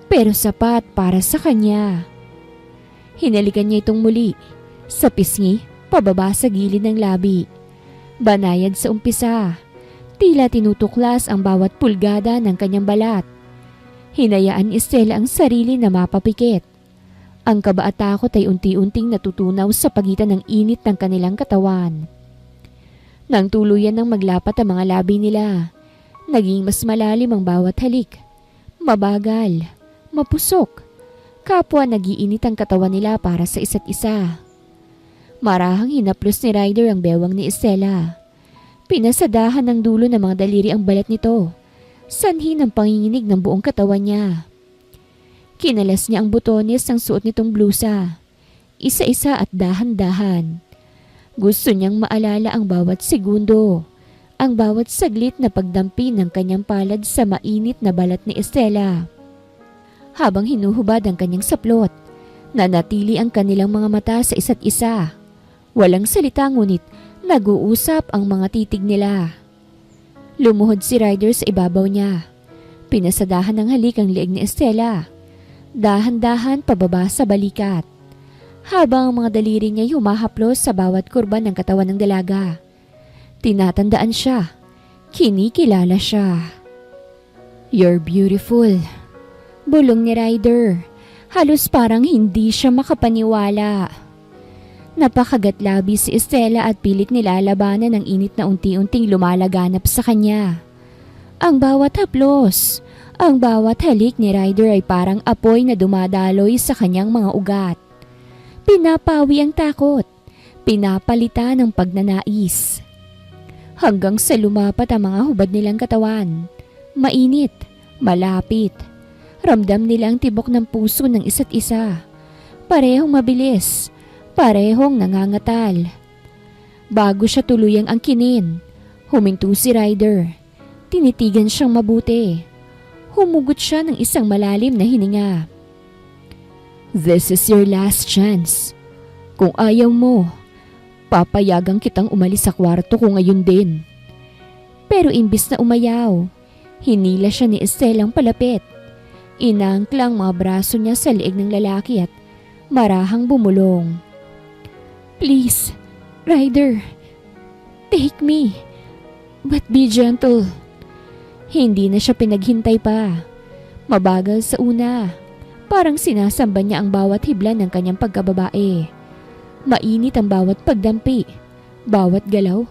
pero sapat para sa kanya. Hinalikan niya itong muli, sa pisngi, pababa sa gilid ng labi. Banayad sa umpisa, tila tinutuklas ang bawat pulgada ng kanyang balat. Hinayaan ni Estela ang sarili na mapapikit. Ang kaba at takot ay unti-unting natutunaw sa pagitan ng init ng kanilang katawan. Nang tuluyan ng maglapat ang mga labi nila, naging mas malalim ang bawat halik. Mabagal, mapusok, Kapwa nagiinit ang katawan nila para sa isa't isa. Marahang hinaplos ni Ryder ang bewang ni Estela. Pinasadahan ng dulo ng mga daliri ang balat nito. Sanhi ng panginginig ng buong katawan niya. Kinalas niya ang butones ng suot nitong blusa. Isa-isa at dahan-dahan. Gusto niyang maalala ang bawat segundo. Ang bawat saglit na pagdampi ng kanyang palad sa mainit na balat ni Estela. Habang hinuhubad ang kanyang saplot, nanatili ang kanilang mga mata sa isa't isa. Walang salita ngunit nag-uusap ang mga titig nila. Lumuhod si Ryder sa ibabaw niya. Pinasadahan ng halik ang liig ni Estela. Dahan-dahan pababa sa balikat. Habang ang mga daliri niya humahaplos sa bawat kurba ng katawan ng dalaga. Tinatandaan siya. Kinikilala siya. "You're beautiful." Bulong ni Ryder. Halos parang hindi siya makapaniwala. Napakagatlabi si Estela at pilit nilalabanan ng init na unti-unting lumalaganap sa kanya. Ang bawat haplos, ang bawat halik ni Ryder ay parang apoy na dumadaloy sa kanyang mga ugat. Pinapawi ang takot, pinapalitan ang pagnanais. Hanggang sa lumapat ang mga hubad nilang katawan. Mainit, malapit. Ramdam nila ang tibok ng puso ng isa't isa. Parehong mabilis, parehong nangangatal. Bago siya tuluyang angkinin, huminto si Ryder. Tinitigan siyang mabuti. Humugot siya ng isang malalim na hininga. "This is your last chance. Kung ayaw mo, papayagang kitang umalis sa kwarto ko ngayon din." Pero imbis na umayaw, hinila siya ni Estelang palapit. Inangklang mga braso niya sa liig ng lalaki at marahang bumulong. "Please, Ryder, take me, but be gentle." Hindi na siya pinaghintay pa. Mabagal sa una. Parang sinasamba niya ang bawat hibla ng kanyang pagkababae. Mainit ang bawat pagdampi, bawat galaw,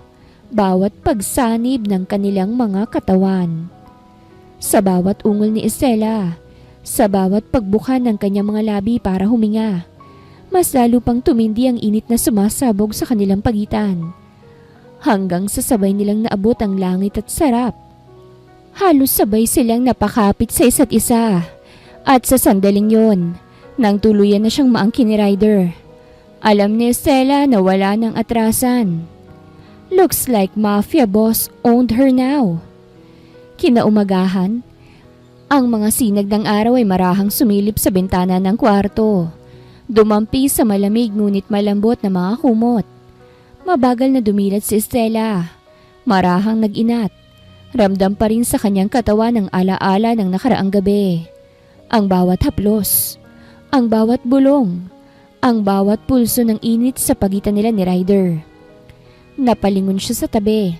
bawat pagsanib ng kanilang mga katawan. Sa bawat ungol ni Estela, sa bawat pagbuka ng kanyang mga labi para huminga, mas lalo pang tumindi ang init na sumasabog sa kanilang pagitan. Hanggang sa sabay nilang naabot ang langit at sarap. Halos sabay silang napakapit sa isa't isa. At sa sandaling yon, nang tuluyan na siyang maangkin ni Ryder. Alam ni Estela na wala ng atrasan. Looks like mafia boss owned her now. Kinaumagahan, ang mga sinag ng araw ay marahang sumilip sa bintana ng kwarto. Dumampi sa malamig ngunit malambot na mga kumot. Mabagal na dumilat si Estela. Marahang nag-inat. Ramdam pa rin sa kanyang katawan ang alaala ng nakaraang gabi. Ang bawat haplos, ang bawat bulong, ang bawat pulso ng init sa pagitan nila ni Ryder. Napalingon siya sa tabi.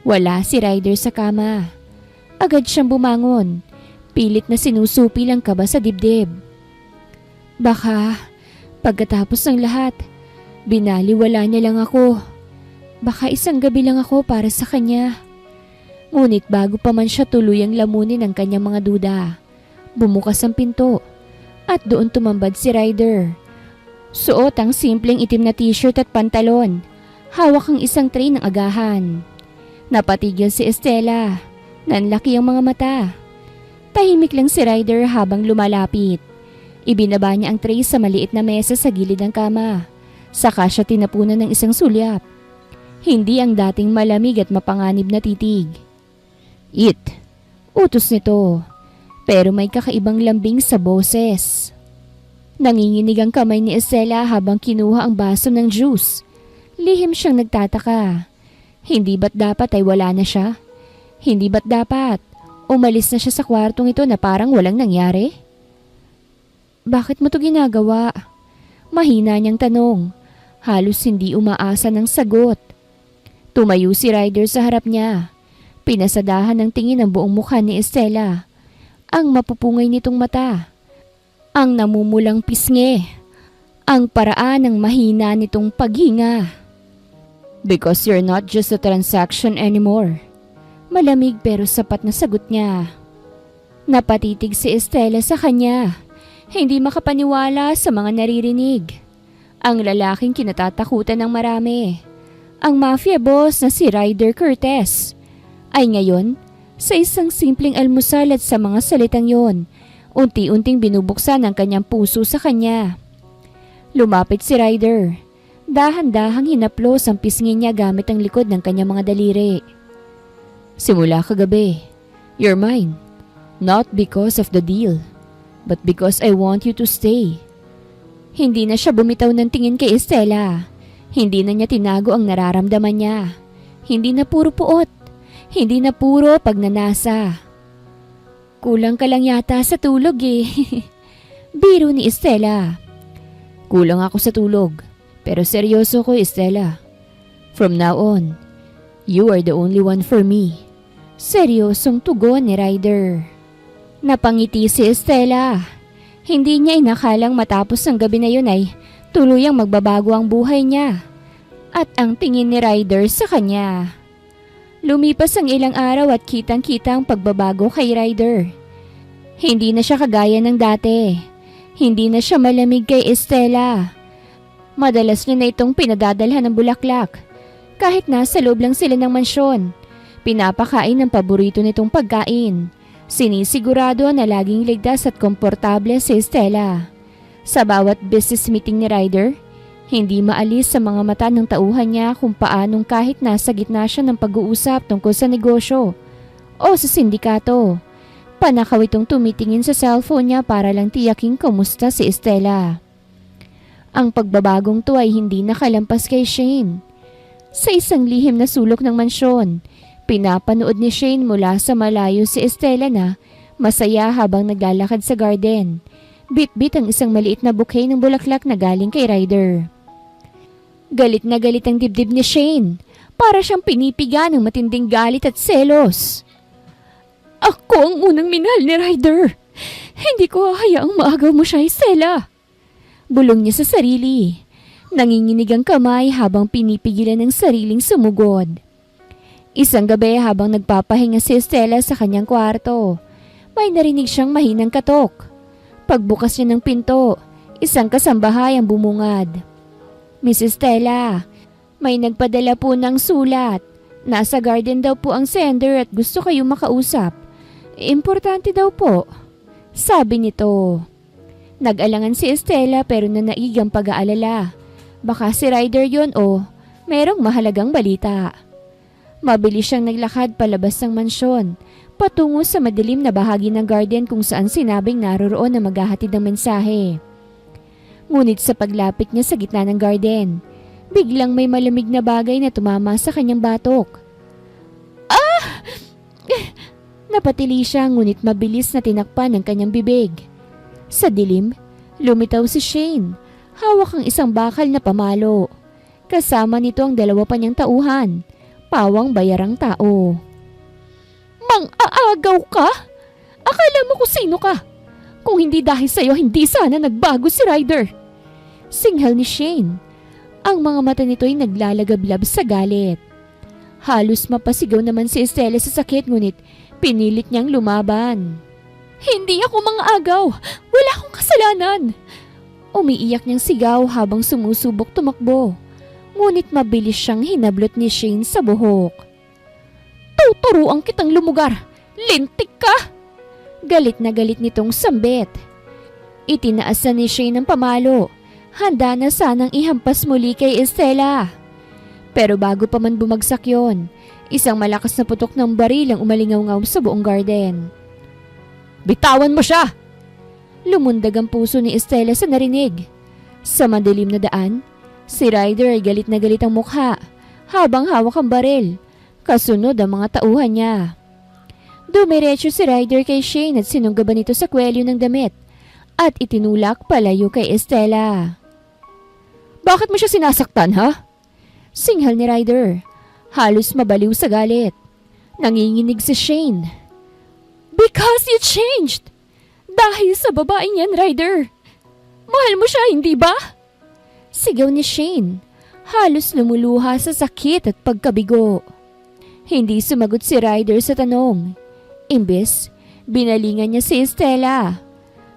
Wala si Ryder sa kama. Agad siyang bumangon. Pilit na sinusupil ang kaba sa dibdib. Baka, pagkatapos ng lahat, binaliwala niya lang ako. Baka isang gabi lang ako para sa kanya. Ngunit bago pa man siya tuluyang lamunin ang kanyang mga duda, bumukas ang pinto at doon tumambad si Ryder. Suot ang simpleng itim na t-shirt at pantalon. Hawak ang isang tray ng agahan. Napatigil si Estela. Nanlaki ang mga mata. Tahimik lang si Ryder habang lumalapit. Ibinaba niya ang tray sa maliit na mesa sa gilid ng kama. Saka siya tinapunan ng isang sulyap. Hindi ang dating malamig at mapanganib na titig. "Eat," utos nito. Pero may kakaibang lambing sa boses. Nanginginig ang kamay ni Estela habang kinuha ang baso ng juice. Lihim siyang nagtataka. Hindi ba't dapat ay wala na siya? Hindi ba't dapat umalis na siya sa kwartong ito na parang walang nangyari? "Bakit mo to ginagawa?" Mahina niyang tanong. Halos hindi umaasa ng sagot. Tumayo si Ryder sa harap niya. Pinasadahan ng tingin ang buong mukha ni Estela. Ang mapupungay nitong mata. Ang namumulang pisngi. Ang paraan ng mahina nitong paghinga. "Because you're not just a transaction anymore." Malamig pero sapat na sagot niya. Napatitig si Estela sa kanya. Hindi makapaniwala sa mga naririnig. Ang lalaking kinatatakutan ng marami, ang mafia boss na si Ryder Cortez, ay ngayon, sa isang simpleng almusal at sa mga salitang yon, unti-unting binubuksan ang kanyang puso sa kanya. Lumapit si Ryder. Dahan-dahang hinaplos ang pisngi niya gamit ang likod ng kanyang mga daliri. Simula kagabi, you're mine. Not because of the deal, but because I want you to stay. Hindi na siya bumitaw ng tingin kay Estela. Hindi na niya tinago ang nararamdaman niya. Hindi na puro puot. Hindi na puro pagnanasa. Kulang ka lang yata sa tulog eh. Biro ni Estela. Kulang ako sa tulog. Pero seryoso ko, Estela. From now on, you are the only one for me. Seryosong tugon ni Ryder. Napangiti si Estela. Hindi niya inakalang matapos ang gabi na yun ay tuluyang magbabago ang buhay niya. At ang tingin ni Ryder sa kanya. Lumipas ang ilang araw at kitang-kita ang pagbabago kay Ryder. Hindi na siya kagaya ng dati. Hindi na siya malamig kay Estela. Madalas niya na itong pinadadalhan ng bulaklak. Kahit nasa loob lang sila ng mansyon, pinapakain ng paborito nitong pagkain. Sinisigurado na laging ligtas at komportable si Estela. Sa bawat business meeting ni Ryder, hindi maalis sa mga mata ng tauhan niya kung paanong kahit nasa gitna siya ng pag-uusap tungkol sa negosyo o sa sindikato. Panakaw itong tumitingin sa cellphone niya para lang tiyaking kamusta si Estela. Ang pagbabagong to ay hindi nakalampas kay Shane. Sa isang lihim na sulok ng mansyon, pinapanood ni Shane mula sa malayo si Estela na masaya habang naglalakad sa garden. Bit-bit ang isang maliit na bouquet ng bulaklak na galing kay Ryder. Galit na galit ang dibdib ni Shane. Para siyang pinipiga ng matinding galit at selos. Ako ang unang minahal ni Ryder. Hindi ko hahayaang maagaw mo siya, Estela. Bulong niya sa sarili. Nanginginig ang kamay habang pinipigilan ng sariling sumugod. Isang gabi habang nagpapahinga si Estela sa kanyang kwarto, may narinig siyang mahinang katok. Pagbukas niya ng pinto, isang kasambahay ang bumungad. Miss Estela, may nagpadala po ng sulat. Nasa garden daw po ang sender at gusto kayong makausap. Importante daw po, sabi nito. Nag-alangan si Estela pero nanaigang pag-aalala. Baka si Ryder yon o merong mahalagang balita. Mabilis siyang naglakad palabas ng mansyon, patungo sa madilim na bahagi ng garden kung saan sinabing naroroon na maghahatid ng mensahe. Ngunit sa paglapit niya sa gitna ng garden, biglang may malamig na bagay na tumama sa kanyang batok. Ah! Napatili siya ngunit mabilis na tinakpan ang kanyang bibig. Sa dilim, lumitaw si Shane. Hawak ang isang bakal na pamalo. Kasama nito ang dalawa pa niyang tauhan. Pawang bayarang tao. Mang-aagaw ka? Akala mo kung sino ka? Kung hindi dahil sa'yo, hindi sana nagbago si Ryder. Singhal ni Shane. Ang mga mata nito'y naglalagablab sa galit. Halos mapasigaw naman si Estela sa sakit ngunit pinilit niyang lumaban. Hindi ako mang-agaw. Wala akong kasalanan. Umiiyak niyang sigaw habang sumusubok tumakbo. Ngunit mabilis siyang hinablot ni Shane sa buhok. Tuturuan kitang lumugar. Lintik ka! Galit na galit nitong sambit. Itinaasan ni Shane ang pamalo. Handa na sanang ihampas muli kay Estela. Pero bago pa man bumagsak yon, isang malakas na putok ng baril ang umalingaw-ngaw sa buong garden. Bitawan mo siya! Lumundag ang puso ni Estela sa narinig. Sa madilim na daan, si Ryder ay galit na galit ang mukha habang hawak ang baril. Kasunod ang mga tauhan niya. Dumiretso si Ryder kay Shane at sinunggaban ito sa kwelyo ng damit at itinulak palayo kay Estela. Bakit mo siya sinasaktan, ha? Singhal ni Ryder. Halos mabaliw sa galit. Nanginginig si Shane. Because you changed! Dahil sa babaeng yan, Ryder. Mahal mo siya, hindi ba? Sigaw ni Shane. Halos lumuluha sa sakit at pagkabigo. Hindi sumagot si Ryder sa tanong. Imbes, binalingan niya si Estela.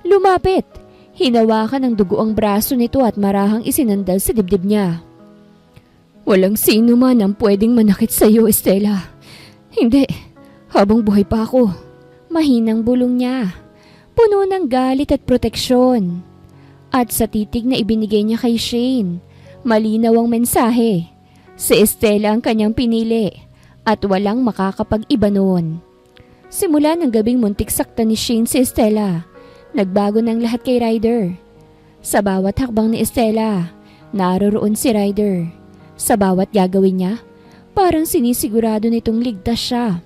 Lumapit, Hinawakan ng dugo ang braso nito at marahang isinandal sa dibdib niya. Walang sino man ang pwedeng manakit sa iyo, Estela. Hindi, habang buhay pa ako. Mahinang bulong niya, puno ng galit at proteksyon. At sa titig na ibinigay niya kay Shane, malinaw ang mensahe. Si Estela ang kanyang pinili at walang makakapag-iba noon. Simula ng gabing muntik sakta ni Shane si Estela, nagbago ng lahat kay Ryder. Sa bawat hakbang ni Estela, naroroon si Ryder. Sa bawat gagawin niya, parang sinisigurado nitong ligtas siya.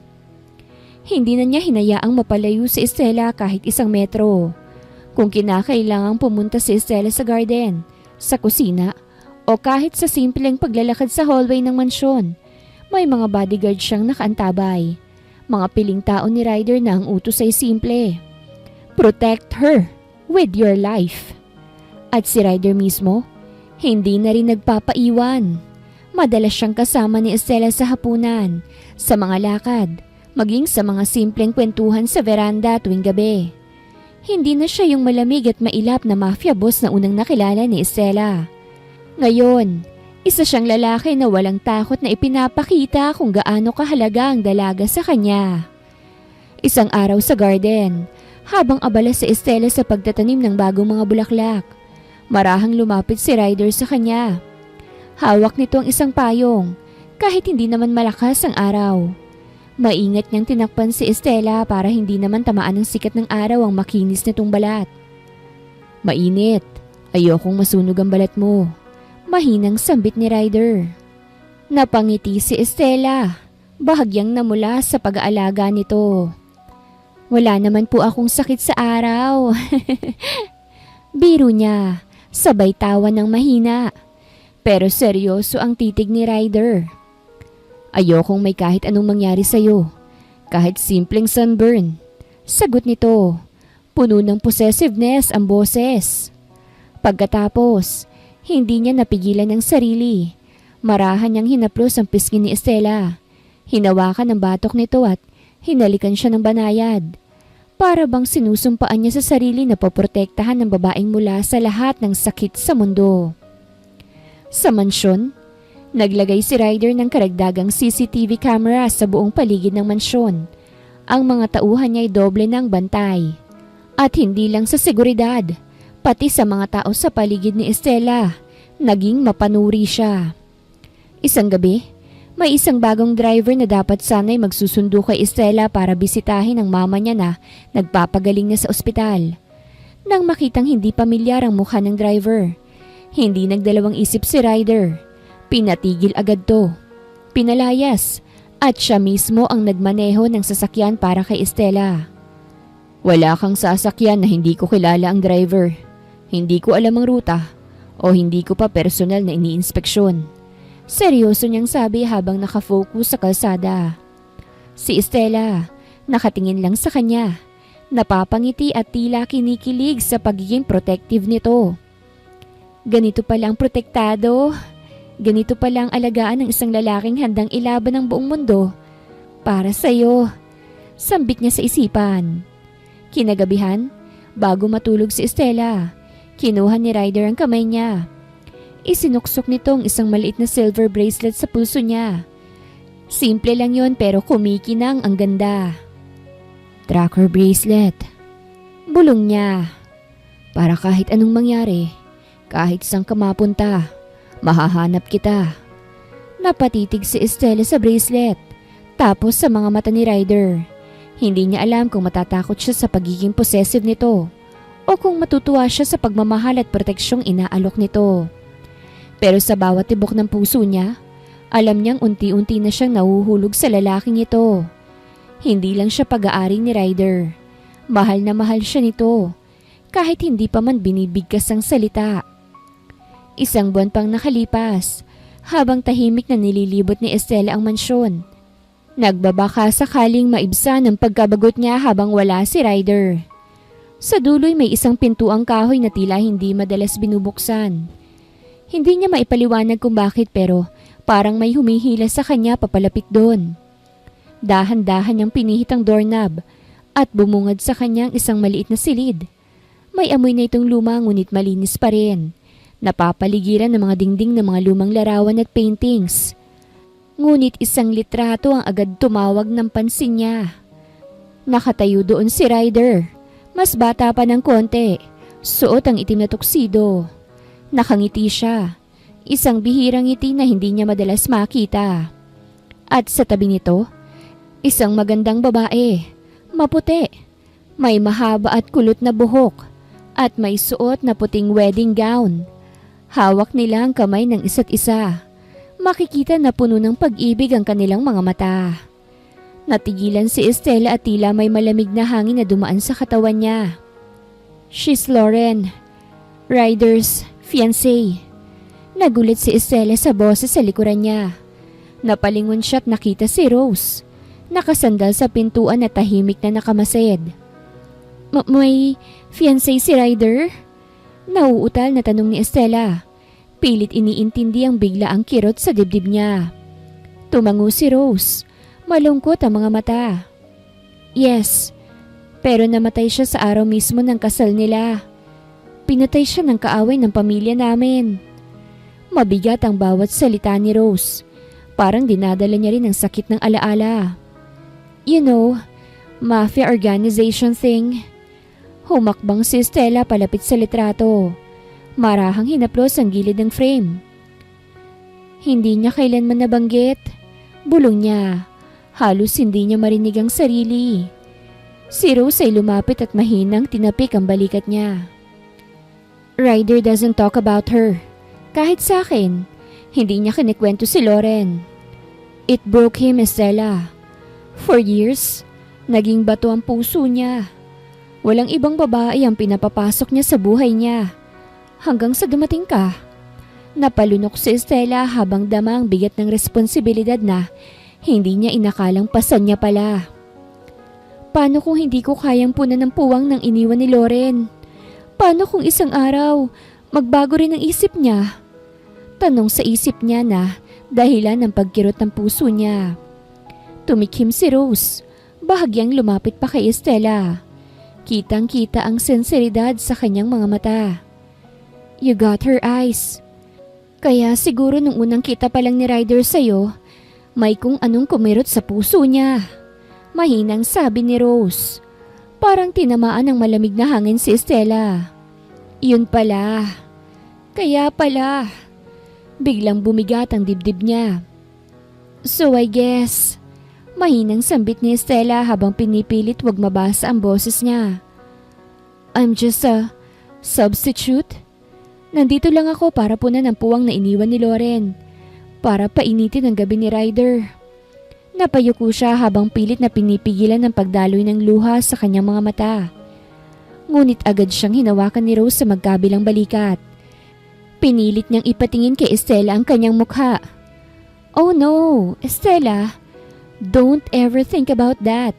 Hindi na niya hinayaang mapalayo si Estela kahit 1 metro. Kung kinakailangang pumunta si Estela sa garden, sa kusina, o kahit sa simpleng paglalakad sa hallway ng mansyon, may mga bodyguard siyang nakaantabay. Mga piling tao ni Ryder na ang utos ay simple. Protect her with your life. At si Ryder mismo, hindi na rin nagpapaiwan. Madalas siyang kasama ni Estela sa hapunan, sa mga lakad, maging sa mga simpleng kwentuhan sa veranda tuwing gabi. Hindi na siya yung malamig at mailap na mafia boss na unang nakilala ni Estela. Ngayon, isa siyang lalaki na walang takot na ipinapakita kung gaano kahalaga ang dalaga sa kanya. Isang araw sa garden, habang abala si Estela sa pagtatanim ng bagong mga bulaklak, marahang lumapit si Ryder sa kanya. Hawak nito ang isang payong, kahit hindi naman malakas ang araw. Maingat niyang tinakpan si Estela para hindi naman tamaan ng sikat ng araw ang makinis nitong balat. Mainit, ayokong masunog ang balat mo. Mahinang sambit ni Ryder. Napangiti si Estela, bahagyang namula sa pag-aalaga nito. Wala naman po akong sakit sa araw. Biro niya, sabay tawa ng mahina. Pero seryoso ang titig ni Ryder. Ayokong may kahit anong mangyari sa'yo. Kahit simpleng sunburn. Sagot nito. Puno ng possessiveness ang boses. Pagkatapos, hindi niya napigilan ang sarili. Marahan niyang hinaplos ang pisngi ni Estela. Hinawakan ang batok nito at hinalikan siya ng banayad. Para bang sinusumpaan niya sa sarili na poprotektahan ng babaeng mula sa lahat ng sakit sa mundo. Sa mansyon, naglagay si Ryder ng karagdagang CCTV camera sa buong paligid ng mansyon. Ang mga tauhan niya ay doble ng bantay. At hindi lang sa seguridad, pati sa mga tao sa paligid ni Estela, naging mapanuri siya. Isang gabi, may isang bagong driver na dapat sana'y magsusundo kay Estela para bisitahin ang mama niya na nagpapagaling na sa ospital. Nang makitang hindi pamilyar ang mukha ng driver, hindi nagdalawang isip si Ryder. Pinatigil agad to. Pinalayas at siya mismo ang nagmaneho ng sasakyan para kay Estela. Wala kang sasakyan na hindi ko kilala ang driver. Hindi ko alam ang ruta o hindi ko pa personal na iniinspeksyon. Seryoso niyang sabi habang nakafocus sa kalsada. Si Estela, nakatingin lang sa kanya. Napapangiti at tila kinikilig sa pagiging protective nito. Ganito pala ang protektado. Ganito pala ang alagaan ng isang lalaking handang ilaban ng buong mundo. Para sa'yo. Sambit niya sa isipan. Kinagabihan, bago matulog si Estela, kinuha ni Ryder ang kamay niya. Isinuksok nitong isang maliit na silver bracelet sa pulso niya. Simple lang yon pero kumikinang ang ganda. Tracker bracelet. Bulong niya. Para kahit anong mangyari, kahit saan ka mapunta, mahahanap kita. Napatitig si Estela sa bracelet, tapos sa mga mata ni Ryder. Hindi niya alam kung matatakot siya sa pagiging possessive nito o kung matutuwa siya sa pagmamahal at proteksyong inaalok nito. Pero sa bawat tibok ng puso niya, alam niyang unti-unti na siyang nahuhulog sa lalaking ito. Hindi lang siya pag-aari ni Ryder. Mahal na mahal siya nito, kahit hindi pa man binibigkas ang salita. Isang buwan pang nakalipas, habang tahimik na nililibot ni Estela ang mansyon. Nagbabaka sakaling maibsan ang pagkabagot niya habang wala si Ryder. Sa dulo'y may isang pintuang kahoy na tila hindi madalas binubuksan. Hindi niya maipaliwanag kung bakit pero parang may humihila sa kanya papalapit doon. Dahan-dahan niyang pinihit ang doorknob at bumungad sa kanyang isang maliit na silid. May amoy na itong luma ngunit malinis pa rin. Napapaligiran ng mga dingding ng mga lumang larawan at paintings. Ngunit isang litrato ang agad tumawag ng pansin niya. Nakatayo doon si Ryder. Mas bata pa ng konti. Suot ang itim na tuksido. Nakangiti siya. Isang bihirang ngiti na hindi niya madalas makita. At sa tabi nito, isang magandang babae. Maputi. May mahaba at kulot na buhok. At may suot na puting wedding gown. Hawak nila ang kamay ng isa't isa. Makikita na puno ng pag-ibig ang kanilang mga mata. Natigilan si Estela at tila may malamig na hangin na dumaan sa katawan niya. She's Lauren, Ryder's fiancé. Nagulat si Estela sa boses sa likuran niya. Napalingon siya at nakita si Rose. Nakasandal sa pintuan at tahimik na nakamasid. May fiancé si Ryder? Nauutal na tanong ni Estela. Pilit iniintindi ang bigla ang kirot sa dibdib niya. Tumango si Rose. Malungkot ang mga mata. Yes, pero namatay siya sa araw mismo ng kasal nila. Pinatay siya ng kaaway ng pamilya namin. Mabigat ang bawat salita ni Rose. Parang dinadala niya rin ang sakit ng alaala. You know, mafia organization thing. Humakbang si Estela palapit sa litrato. Marahang hinaplos ang gilid ng frame. Hindi niya kailanman nabanggit. Bulong niya. Halos hindi niya marinig ang sarili. Si Rose ay lumapit at mahinang tinapik ang balikat niya. Ryder doesn't talk about her. Kahit sa akin, hindi niya kinikwento si Lauren. It broke him, Estela. For years, naging bato ang puso niya. Walang ibang babae ang pinapapasok niya sa buhay niya. Hanggang sa dumating ka. Napalunok si Estela habang dama ang bigat ng responsibilidad na hindi niya inakalang pasan niya pala. Paano kung hindi ko kayang punan ng puwang ng iniwan ni Lauren? Paano kung isang araw, magbago rin ang isip niya? Tanong sa isip niya na dahilan ng pagkirot ng puso niya. Tumikhim si Rose. Bahagyang lumapit pa kay Estela. Kitang-kita ang senseridad sa kanyang mga mata. You got her eyes. Kaya siguro nung unang kita pa lang ni Ryder sa'yo, may kung anong kumirot sa puso niya. Mahinang sabi ni Rose. Parang tinamaan ng malamig na hangin si Estela. Yun pala. Kaya pala. Biglang bumigat ang dibdib niya. So I guess... Mahinang sambit ni Estela habang pinipilit wag mabasa ang boses niya. I'm just a substitute. Nandito lang ako para punan ang puwang na iniwan ni Lauren. Para painitin ang gabi ni Ryder. Napayuko siya habang pilit na pinipigilan ng pagdaloy ng luha sa kanyang mga mata. Ngunit agad siyang hinawakan ni Rose sa magkabilang balikat. Pinilit niyang ipatingin kay Estela ang kanyang mukha. Oh no, Estela! Don't ever think about that.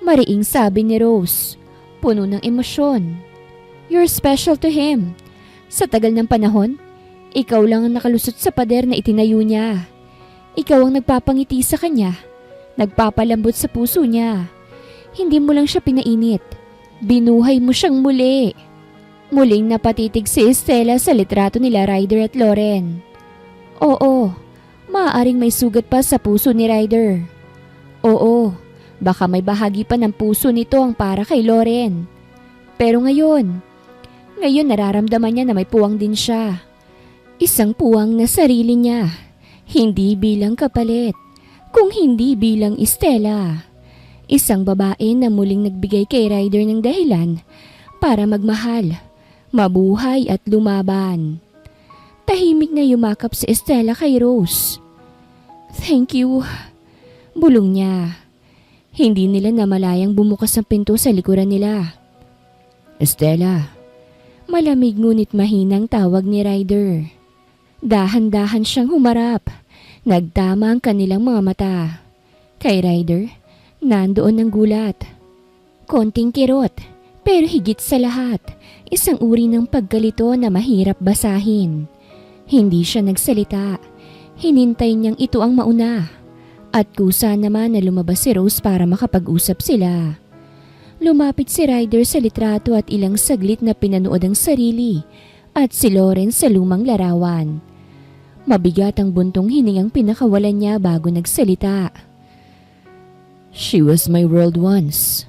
Mariing sabi ni Rose, puno ng emosyon. You're special to him. Sa tagal ng panahon, ikaw lang ang nakalusot sa pader na itinayo niya. Ikaw ang nagpapangiti sa kanya, nagpapalambot sa puso niya. Hindi mo lang siya pinainit, binuhay mo siyang muli. Muling napatitig si Estela sa litrato nila Ryder at Lauren. Oo, maaaring may sugat pa sa puso ni Ryder. Oo, baka may bahagi pa ng puso nito ang para kay Lauren. Pero ngayon nararamdaman niya na may puwang din siya. Isang puwang na sarili niya, hindi bilang kapalit, kung hindi bilang Estela. Isang babae na muling nagbigay kay Ryder ng dahilan para magmahal, mabuhay at lumaban. Tahimik na yumakap si Estela kay Rose. Thank you. Bulong niya. Hindi nila namalayang bumukas ang pinto sa likuran nila. Estela. Malamig ngunit mahinang tawag ni Ryder. Dahan-dahan siyang humarap. Nagtama ang kanilang mga mata. Kay Ryder, nandoon ang gulat. Konting kirot, pero higit sa lahat, isang uri ng pagkalito na mahirap basahin. Hindi siya nagsalita. Hinintay niyang ito ang mauna. At kusa naman na lumabas si Rose para makapag-usap sila. Lumapit si Ryder sa litrato at ilang saglit na pinanood ang sarili at si Lauren sa lumang larawan. Mabigat ang buntong hiningang pinakawalan niya bago nagsalita. "She was my world once."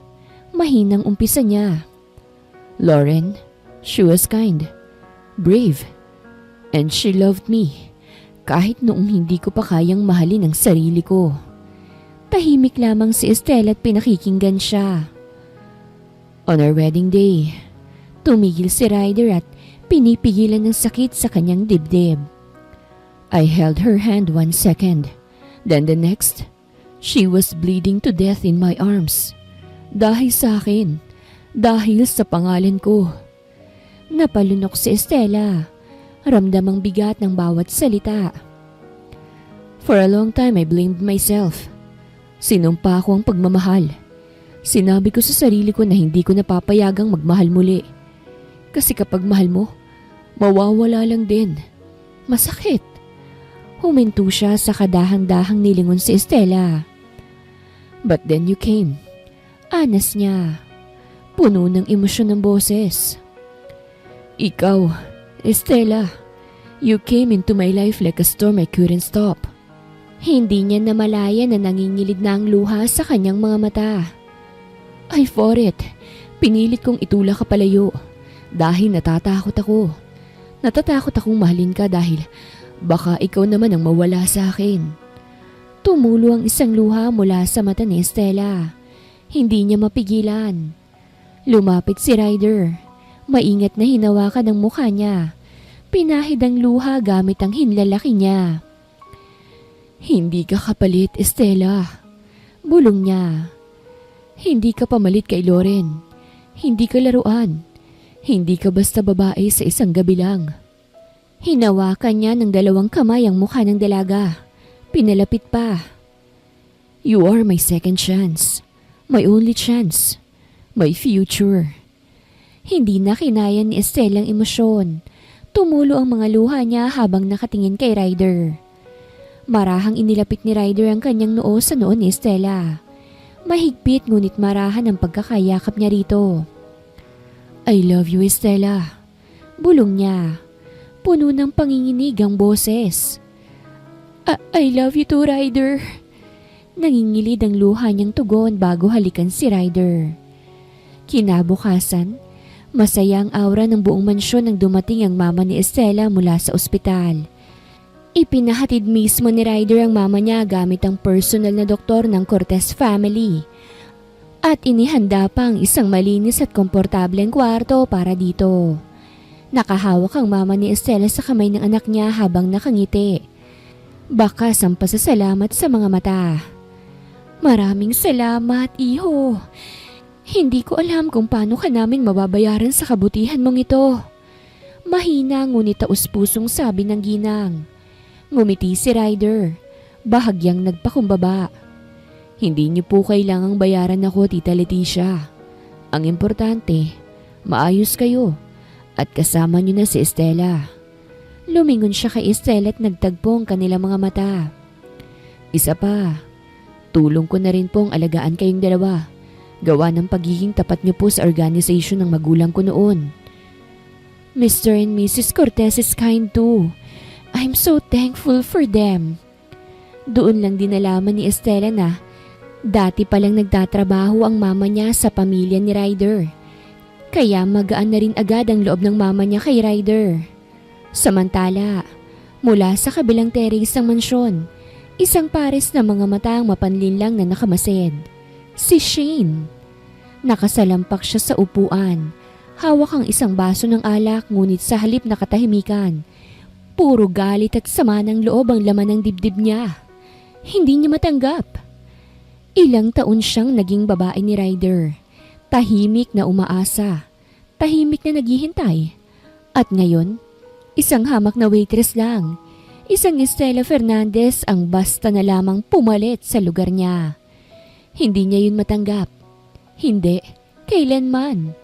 Mahinang umpisa niya. "Lauren, she was kind, brave, and she loved me kahit noong hindi ko pa kayang mahalin ang sarili ko." Tahimik lamang si Estela at pinakikinggan siya. On our wedding day, tumigil si Ryder at pinipigilan ng sakit sa kanyang dibdib. I held her hand 1 second, then the next, she was bleeding to death in my arms. Dahil sa akin, dahil sa pangalan ko. Napalunok si Estela, ramdam ang bigat ng bawat salita. For a long time I blamed myself. Sinumpa ko ang pagmamahal. Sinabi ko sa sarili ko na hindi ko napapayagang magmahal muli. Kasi kapag mahal mo, mawawala lang din. Masakit. Huminto siya sa kadahang-dahang nilingon si Estela. But then you came. Anas niya. Puno ng emosyon ng boses. Ikaw, Estela, you came into my life like a storm I couldn't stop. Hindi niya namalaya na nangingilid na ang luha sa kanyang mga mata. I fought it. Pinilit kong itulak ka palayo dahil natatakot ako. Natatakot akong mahalin ka dahil baka ikaw naman ang mawala sa akin. Tumulo ang isang luha mula sa mata ni Estela. Hindi niya mapigilan. Lumapit si Ryder. Maingat na hinawakan ang mukha niya. Pinahid ang luha gamit ang hinlalaki niya. Hindi ka kapalit, Estela. Bulong niya. Hindi ka pamalit kay Lauren. Hindi ka laruan. Hindi ka basta babae sa isang gabi lang. Hinawakan niya ng 2 kamay ang mukha ng dalaga. Pinalapit pa. You are my second chance. My only chance. My future. Hindi na kinaya ni Estela ang emosyon. Tumulo ang mga luha niya habang nakatingin kay Ryder. Marahang inilapit ni Ryder ang kanyang noo sa noo ni Estela. Mahigpit ngunit marahan ang pagkakayakap niya rito. I love you, Estela. Bulong niya. Puno ng panginginig ang boses. I love you too, Ryder. Nangingilid ang luha niyang tugon bago halikan si Ryder. Kinabukasan, masaya ang aura ng buong mansyon nang dumating ang mama ni Estela mula sa ospital. Ipinahatid mismo ni Ryder ang mama niya gamit ang personal na doktor ng Cortez family. At inihanda pa ang isang malinis at komportableng kwarto para dito. Nakahawak ang mama ni Estela sa kamay ng anak niya habang nakangiti. Bakas ang pasasalamat sa mga mata. Maraming salamat, iho. Hindi ko alam kung paano ka namin mababayaran sa kabutihan mong ito. Mahina ngunit taus-pusong sabi ng ginang. Ngumiti si Ryder, bahagyang nagpakumbaba. Hindi niyo po kailangang bayaran ako, Tita Leticia. Ang importante, maayos kayo at kasama niyo na si Estela. Lumingon siya kay Estela at nagtagpo ang kanilang mga mata. Isa pa, tulong ko na rin pong alagaan kayong dalawa. Gawa ng pagiging tapat niyo po sa organization ng magulang ko noon. Mr. and Mrs. Cortez is kind too. I'm so thankful for them. Doon lang din nalaman ni Estela na dati palang nagtatrabaho ang mama niya sa pamilya ni Ryder. Kaya magaan na rin agad ang loob ng mama niya kay Ryder. Samantala, mula sa kabilang terrace ng mansyon, isang pares na mga mata ang mapanlinlang na nakamasid. Si Shane. Nakasalampak siya sa upuan. Hawak ang isang baso ng alak ngunit sa halip na katahimikan. Puro galit at sama ng loob ang laman ng dibdib niya. Hindi niya matanggap. Ilang taon siyang naging babae ni Ryder. Tahimik na umaasa. Tahimik na naghihintay. At ngayon, isang hamak na waitress lang. Isang Estela Fernandez ang basta na lamang pumalit sa lugar niya. Hindi niya yun matanggap. Hindi, kailanman.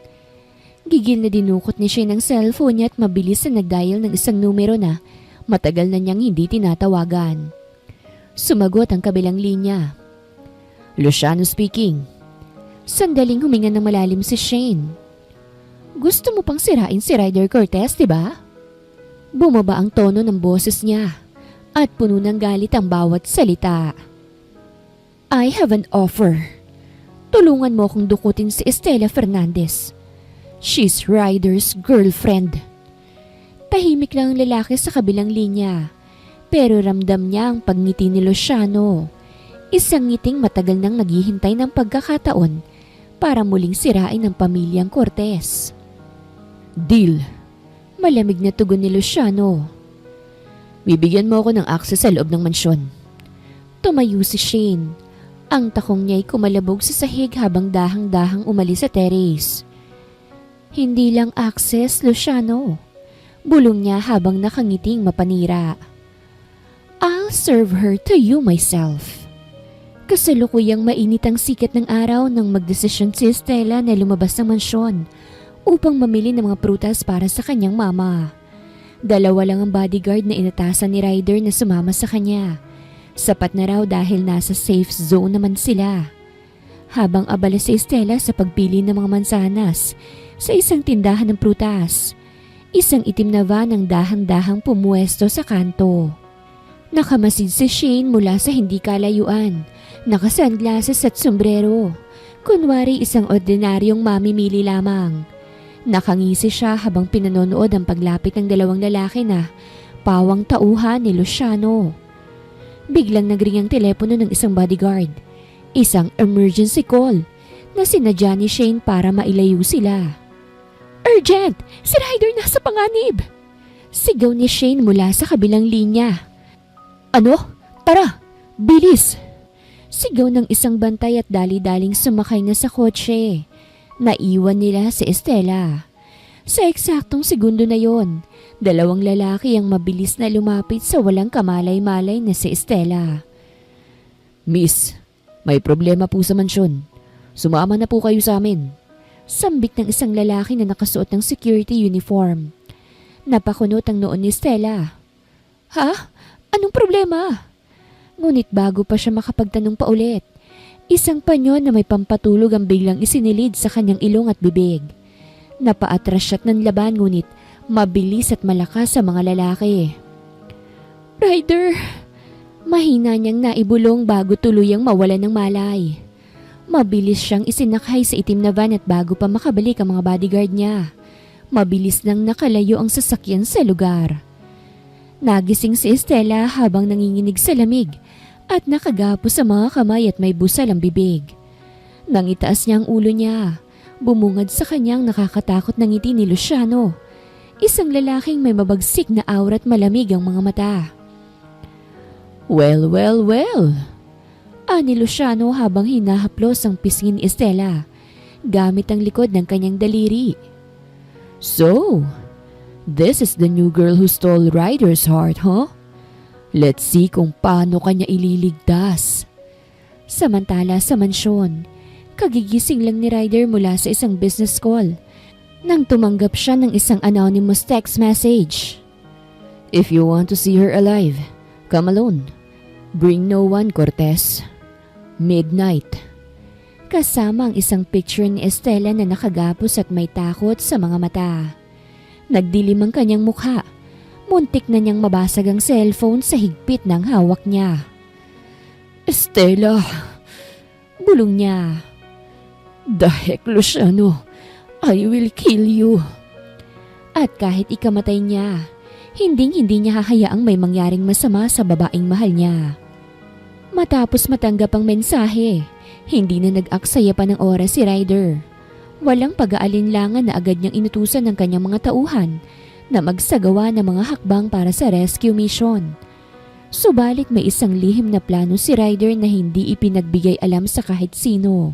Gigil na dinukot ni Shane ang cellphone niya at mabilis na nag-dial ng isang numero na matagal na niyang hindi tinatawagan. Sumagot ang kabilang linya. Luciano speaking. Sandaling huminga ng malalim si Shane. Gusto mo pang sirain si Ryder Cortez, diba? Bumaba ang tono ng boses niya at puno ng galit ang bawat salita. I have an offer. Tulungan mo akong dukutin si Estela Fernandez. She's Ryder's girlfriend. Tahimik lang ang lalaki sa kabilang linya, pero ramdam niya ang pagngiti ni Luciano. Isang ngiting matagal nang naghihintay ng pagkakataon para muling sirain ang pamilyang Cortez. Deal. Malamig na tugon ni Luciano. Bibigyan mo ako ng access sa loob ng mansyon. Tumayo si Shane. Ang takong niya'y kumalabog sa sahig habang dahang-dahang umalis sa terrace. Hindi lang access, Luciano. Bulong niya habang nakangiting mapanira. I'll serve her to you myself. Kasalukuyang mainit ang sikat ng araw nang magdesisyon si Estela na lumabas ng mansyon upang mamili ng mga prutas para sa kanyang mama. Dalawa lang ang bodyguard na inatasan ni Ryder na sumama sa kanya. Sapat na raw dahil nasa safe zone naman sila. Habang abala si Estela sa pagpili ng mga mansanas sa isang tindahan ng prutas, isang itim na van ang dahan-dahang pumuwesto sa kanto. Nakamasid si Shane mula sa hindi kalayuan, naka-sunglasses at sombrero. Kunwari isang ordinaryong mamimili lamang. Nakangisi siya habang pinanonood ang paglapit ng dalawang lalaki na pawang tauhan ni Luciano. Biglang nagring ang telepono ng isang bodyguard. Isang emergency call na sinadya ni Shane para mailayo sila. Urgent! Si Ryder nasa panganib! Sigaw ni Shane mula sa kabilang linya. Ano? Tara! Bilis! Sigaw ng isang bantay at dali-daling sumakay na sa kotse. Naiwan nila si Estela. Sa eksaktong segundo na yon, dalawang lalaki ang mabilis na lumapit sa walang kamalay-malay na si Estela. Miss, may problema po sa mansyon. Sumama na po kayo sa amin. Sambit ng isang lalaki na nakasuot ng security uniform. Napakunot ang noon ni Estela. Ha? Anong problema? Ngunit bago pa siya makapagtanong pa ulit, isang panyo na may pampatulog ang biglang isinilid sa kanyang ilong at bibig. Napaatras siya't nanlaban ngunit mabilis at malakas sa mga lalaki. Ryder! Mahina niyang naibulong bago tuluyang mawala ng malay. Mabilis siyang isinakay sa itim na van at bago pa makabalik ang mga bodyguard niya, mabilis nang nakalayo ang sasakyan sa lugar. Nagising si Estela habang nanginginig sa lamig at nakagapo sa mga kamay at may busal ang bibig. Nang itaas niya ang ulo niya, bumungad sa kanyang nakakatakot na ngiti ni Luciano, isang lalaking may mabagsik na aura at malamig ang mga mata. Well, well, well, ani Luciano habang hinahaplos ang pisngi ni Estela gamit ang likod ng kanyang daliri. So, this is the new girl who stole Ryder's heart, huh? Let's see kung paano kanya ililigtas. Samantala sa mansyon, kagigising lang ni Ryder mula sa isang business call nang tumanggap siya ng isang anonymous text message. If you want to see her alive, come alone. Bring no one, Cortez. Midnight. Kasama ang isang picture ni Estela na nakagapos at may takot sa mga mata. Nagdilim ang kanyang mukha. Muntik na niyang mabasag ang cellphone sa higpit ng hawak niya. Estela! Bulong niya. The heck, Luciano! I will kill you! At kahit ikamatay niya, hindi niya hahayaang may mangyaring masama sa babaeng mahal niya. Matapos matanggap ang mensahe, hindi na nag-aksaya pa ng oras si Ryder. Walang pag-aalinlangan na agad niyang inutusan ng kanyang mga tauhan na magsagawa ng mga hakbang para sa rescue mission. Subalit may isang lihim na plano si Ryder na hindi ipinagbigay alam sa kahit sino.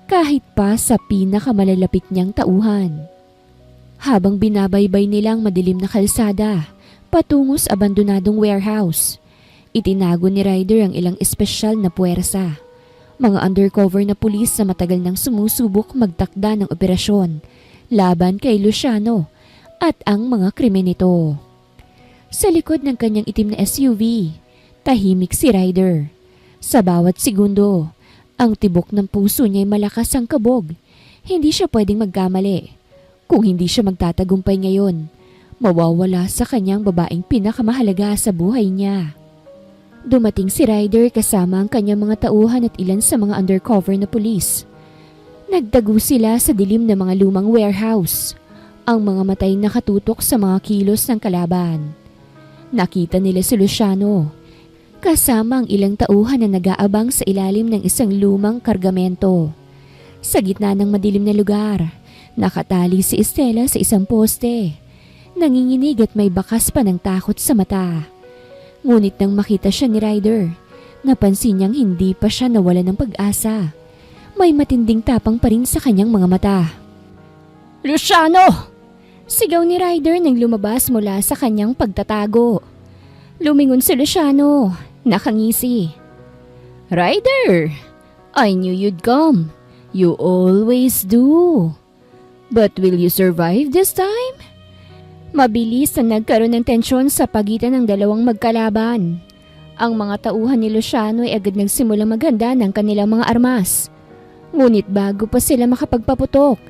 Kahit pa sa pinakamalalapit niyang tauhan. Habang binabaybay nilang madilim na kalsada, patungo sa abandonadong warehouse, itinago ni Ryder ang ilang espesyal na puwersa. Mga undercover na pulis na matagal nang sumusubok magtakda ng operasyon laban kay Luciano at ang mga krimen nito. Sa likod ng kanyang itim na SUV, tahimik si Ryder. Sa bawat segundo, Ang tibok ng puso niya ay malakas ang kabog. Hindi siya pwedeng magkamali. Kung hindi siya magtatagumpay ngayon, mawawala sa kanyang babaeng pinakamahalaga sa buhay niya. Dumating si Ryder kasama ang kanyang mga tauhan at ilan sa mga undercover na pulis. Nagtago sila sa dilim ng mga lumang warehouse. Ang mga matay nakatutok sa mga kilos ng kalaban. Nakita nila si Luciano, kasama ang ilang tauhan na nag-aabang sa ilalim ng isang lumang kargamento. Sa gitna ng madilim na lugar, nakatali si Estela sa isang poste. Nanginginig at may bakas pa ng takot sa mata. Ngunit nang makita siya ni Ryder, napansin niyang hindi pa siya nawala ng pag-asa. May matinding tapang pa rin sa kanyang mga mata. "Luciano!" Sigaw ni Ryder nang lumabas mula sa kanyang pagtatago. Lumingon si Luciano, nakangisi. "Ryder, I knew you'd come. You always do. But will you survive this time?" Mabilis na nagkaroon ng tensyon sa pagitan ng dalawang magkalaban. Ang mga tauhan ni Luciano ay agad nagsimulang maghanda ng kanilang mga armas. Ngunit bago pa sila makapagpaputok,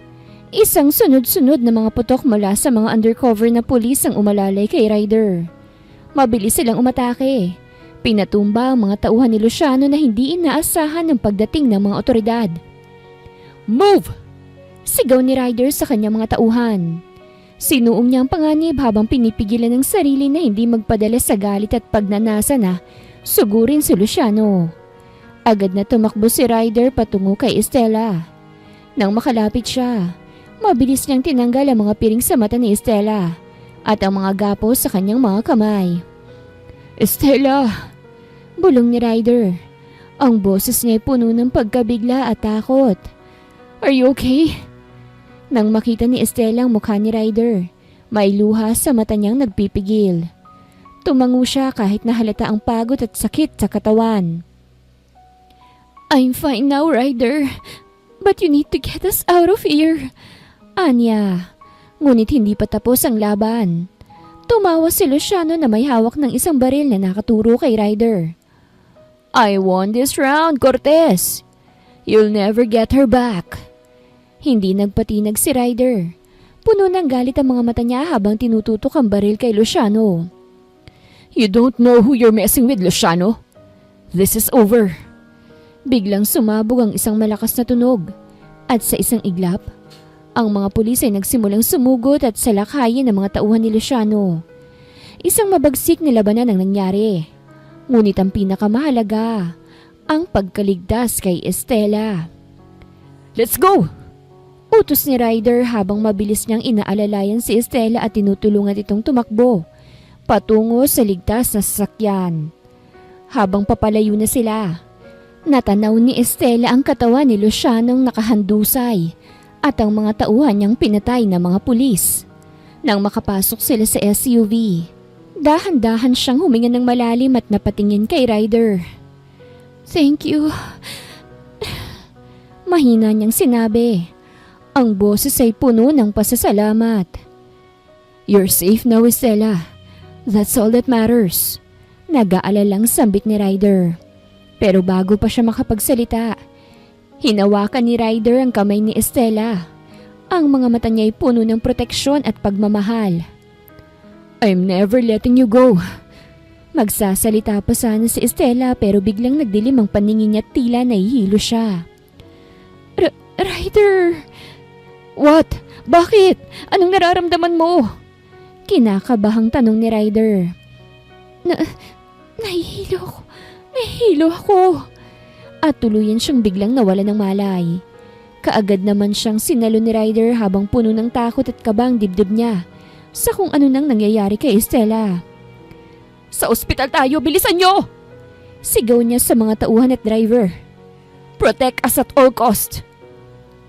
isang sunod-sunod na mga putok mula sa mga undercover na pulis ang umalalay kay Ryder. Mabilis silang umatake. Pinatumba ang mga tauhan ni Luciano na hindi inaasahan ng pagdating ng mga otoridad. "Move!" Sigaw ni Ryder sa kanyang mga tauhan. Sinuong niya ang panganib habang pinipigilan ng sarili na hindi magpadala sa galit at pagnanasa na sugurin si Luciano. Agad na tumakbo si Ryder patungo kay Estela. Nang makalapit siya, mabilis niyang tinanggal ang mga piring sa mata ni Estela at ang mga gapos sa kanyang mga kamay. "Estela!" Bulong ni Ryder. Ang boses niya ay puno ng pagkabigla at takot. "Are you okay?" Nang makita ni Estela ang mukha ni Ryder, may luha sa mata niyang nagpipigil. Tumango siya kahit nahalata ang pagod at sakit sa katawan. "I'm fine now, Ryder. But you need to get us out of here." Anya. Ngunit hindi pa tapos ang laban. Tumawa si Luciano na may hawak ng isang baril na nakaturo kay Ryder. "I won this round, Cortez. You'll never get her back." Hindi nagpatinag si Ryder. Puno ng galit ang mga mata niya habang tinututok ang baril kay Luciano. "You don't know who you're messing with, Luciano. This is over." Biglang sumabog ang isang malakas na tunog at sa isang iglap, ang mga pulis ay nagsimulang sumugot at salakayin ang mga tauhan ni Luciano. Isang mabagsik na labanan ang nangyari. Ngunit ang pinakamahalaga, ang pagkaligtas kay Estela. "Let's go!" Utos ni Ryder habang mabilis niyang inaalalayan si Estela at tinutulungan itong tumakbo patungo sa ligtas na sasakyan. Habang papalayo na sila, natanaw ni Estela ang katawan ni Lucianong nakahandusay at ang mga tauhan niyang pinatay na mga pulis. Nang makapasok sila sa SUV, dahan-dahan siyang huminga ng malalim at napatingin kay Ryder. "Thank you." Mahina niyang sinabi. Ang boses ay puno ng pasasalamat. "You're safe now, Estela. That's all that matters." Nag-aalalang sambit ni Ryder. Pero bago pa siya makapagsalita, hinawakan ni Ryder ang kamay ni Estela. Ang mga mata niya ay puno ng proteksyon at pagmamahal. "I'm never letting you go." Magsasalita pa sana si Estela pero biglang nagdilim ang paningin niya at tila nahihilo siya. "Ryder!" "What? Bakit? Anong nararamdaman mo?" Kinakabahang tanong ni Ryder. Nahihilo ako. At tuluyan siyang biglang nawala ng malay. Kaagad naman siyang sinalo ni Ryder habang puno ng takot at kaba ang dibdib niya sa kung ano nang nangyayari kay Estela. "Sa ospital tayo, bilisan niyo!" Sigaw niya sa mga tauhan at driver. "Protect us at all cost."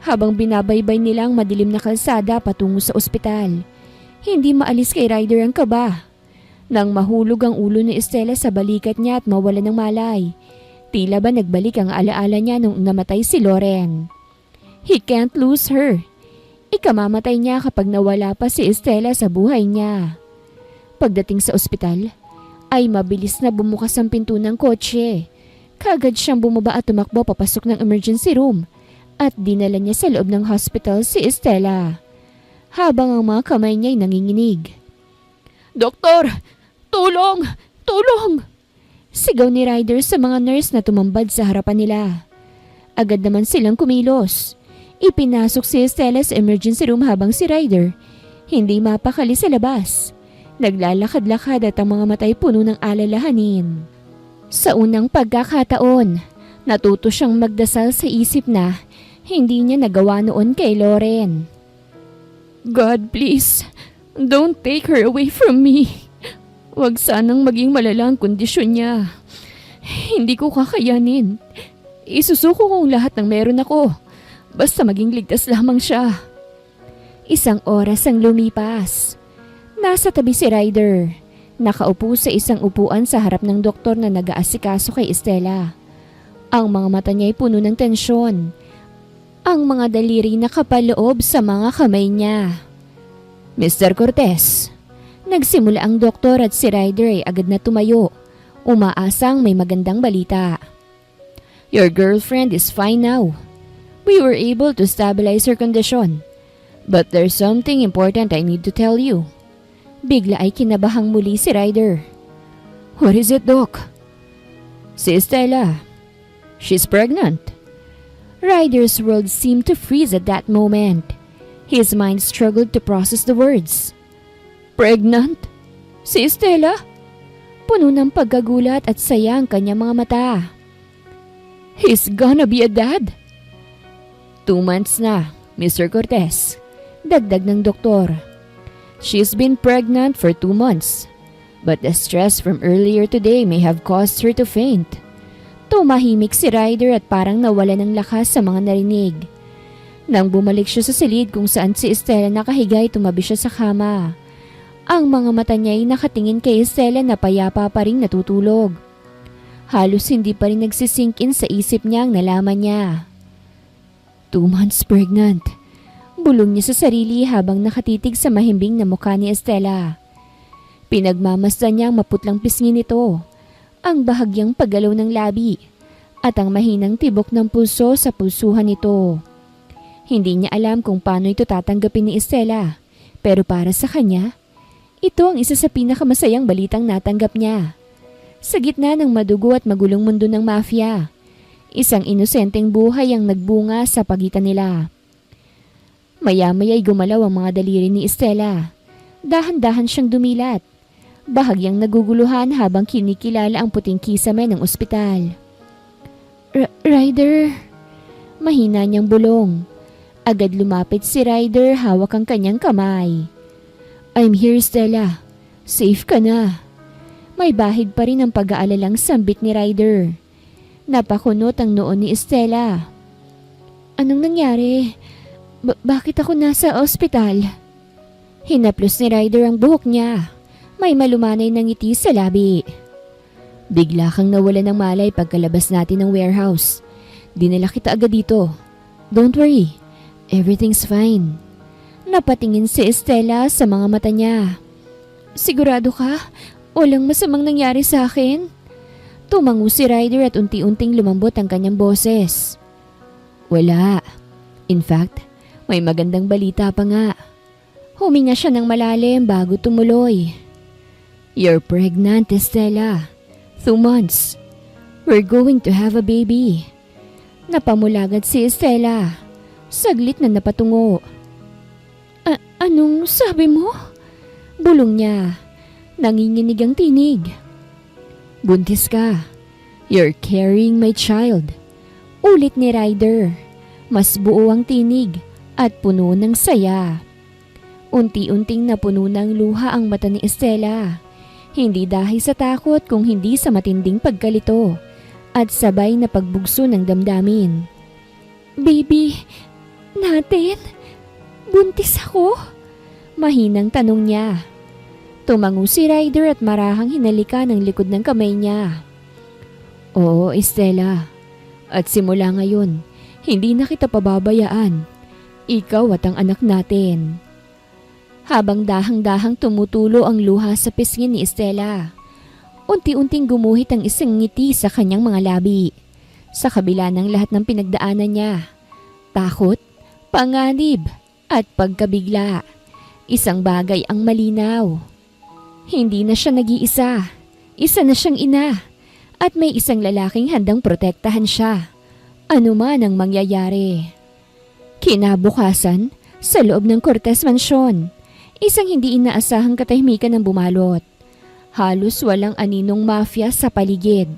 Habang binabaybay nila ang madilim na kalsada patungo sa ospital, hindi maalis kay Ryder ang kaba. Nang mahulog ang ulo ni Estela sa balikat niya at mawala ng malay, tila ba nagbalik ang alaala niya nung namatay si Loren. He can't lose her. Ikamamatay niya kapag nawala pa si Estela sa buhay niya. Pagdating sa ospital, ay mabilis na bumukas ang pinto ng kotse. Kaagad siyang bumaba at tumakbo papasok ng emergency room at dinala niya sa loob ng hospital si Estela. Habang ang mga kamay niya ay nanginginig. "Doktor! Tulong! Tulong!" Sigaw ni Ryder sa mga nurse na tumambad sa harapan nila. Agad naman silang kumilos. Ipinasok si Estela sa emergency room habang si Ryder hindi mapakali sa labas. Naglalakad-lakad at ang mga matay puno ng alalahanin. Sa unang pagkakataon, natuto siyang magdasal sa isip na hindi niya nagawa noon kay Lauren. "God, please, don't take her away from me. Huwag sanang maging malala ang kondisyon niya. Hindi ko kakayanin. Isusuko ko ang lahat ng meron ako. Basta maging ligtas lamang siya." Isang oras ang lumipas. Nasa tabi si Ryder. Nakaupo sa isang upuan sa harap ng doktor na nag-aasikaso kay Estela. Ang mga mata niya ay puno ng tensyon. Ang mga daliri nakapaloob sa mga kamay niya. "Mr. Cortez." Nagsimula ang doktor at si Ryder ay agad na tumayo. Umaasang may magandang balita. "Your girlfriend is fine now. We were able to stabilize her condition. But there's something important I need to tell you." Bigla ay kinabahang muli si Ryder. "What is it, Doc?" "Si Estela. She's pregnant." Ryder's world seemed to freeze at that moment. His mind struggled to process the words. "Pregnant? Si Estela?" Puno ng pagkagulat at saya ang kanyang mga mata. "He's gonna be a dad?" 2 months na, Mr. Cortez. Dagdag ng doktor. "She's been pregnant for 2 months, but the stress from earlier today may have caused her to faint." Tumahimik si Ryder at parang nawala ng lakas sa mga narinig. Nang bumalik siya sa silid kung saan si Estela nakahiga ay tumabi siya sa kama. Ang mga mata niya ay nakatingin kay Estela na payapa pa rin natutulog. Halos hindi pa rin nagsisink in sa isip niya ang nalaman niya. 2 months pregnant. Bulong niya sa sarili habang nakatitig sa mahimbing na mukha ni Estela. Pinagmamasdan niya ang maputlang pisngi nito, ang bahagyang paggalaw ng labi, at ang mahinang tibok ng pulso sa pulsuhan nito. Hindi niya alam kung paano ito tatanggapin ni Estela, pero para sa kanya, ito ang isa sa pinakamasayang balitang natanggap niya. Sa gitna ng madugo at magulong mundo ng mafia, isang inosenteng buhay ang nagbunga sa pagitan nila. Maya-maya ay gumalaw ang mga daliri ni Estela. Dahan-dahan siyang dumilat. Bahagyang naguguluhan habang kinikilala ang puting kisame ng ospital. "Ryder." Mahina niyang bulong. Agad lumapit si Ryder, hawak ang kanyang kamay. "I'm here, Estela. Safe ka na." May bahid pa rin ang pag-aalalang sambit ni Ryder. Napakunot ang noon ni Estela. "Anong nangyari? Bakit ako nasa ospital?" Hinaplos ni Ryder ang buhok niya. May malumanay na ngiti sa labi. "Bigla kang nawala ng malay pagkalabas natin ng warehouse. Dinala kita agad dito. Don't worry, everything's fine." Napatingin si Estela sa mga mata niya. "Sigurado ka? Walang masamang nangyari sa akin?" Tumango si Ryder at unti-unting lumambot ang kanyang boses. "Wala. In fact, may magandang balita pa nga." Huminga siya ng malalim bago tumuloy. "You're pregnant, Estela. 2 months. We're going to have a baby." Napamulagad si Estela. Saglit na napatungo. Anong sabi mo?" Bulong niya. Nanginginig ang tinig. "Buntis ka. You're carrying my child." Ulit ni Ryder. Mas buo ang tinig at puno ng saya. Unti-unting napuno ng luha ang mata ni Estela. Hindi dahil sa takot kung hindi sa matinding pagkalito at sabay na pagbugso ng damdamin. "Baby natin? Buntis ako?" Mahinang tanong niya. Tumango si Ryder at marahang hinalika ng likod ng kamay niya. "Oo, Estela. At simula ngayon, hindi na kita pababayaan. Ikaw at ang anak natin." Habang dahang-dahang tumutulo ang luha sa pisngi ni Estela, Unti-unting gumuhit ang isang ngiti sa kanyang mga labi. Sa kabila ng lahat ng pinagdaanan niya, takot, panganib, at pagkabigla, isang bagay ang malinaw. Hindi na siya nag-iisa. Isa na siyang ina. At may isang lalaking handang protektahan siya. Ano man ang mangyayari. Kinabukasan, sa loob ng Cortez Mansion, isang hindi inaasahang katahimikan ang bumalot. Halos walang aninong mafia sa paligid.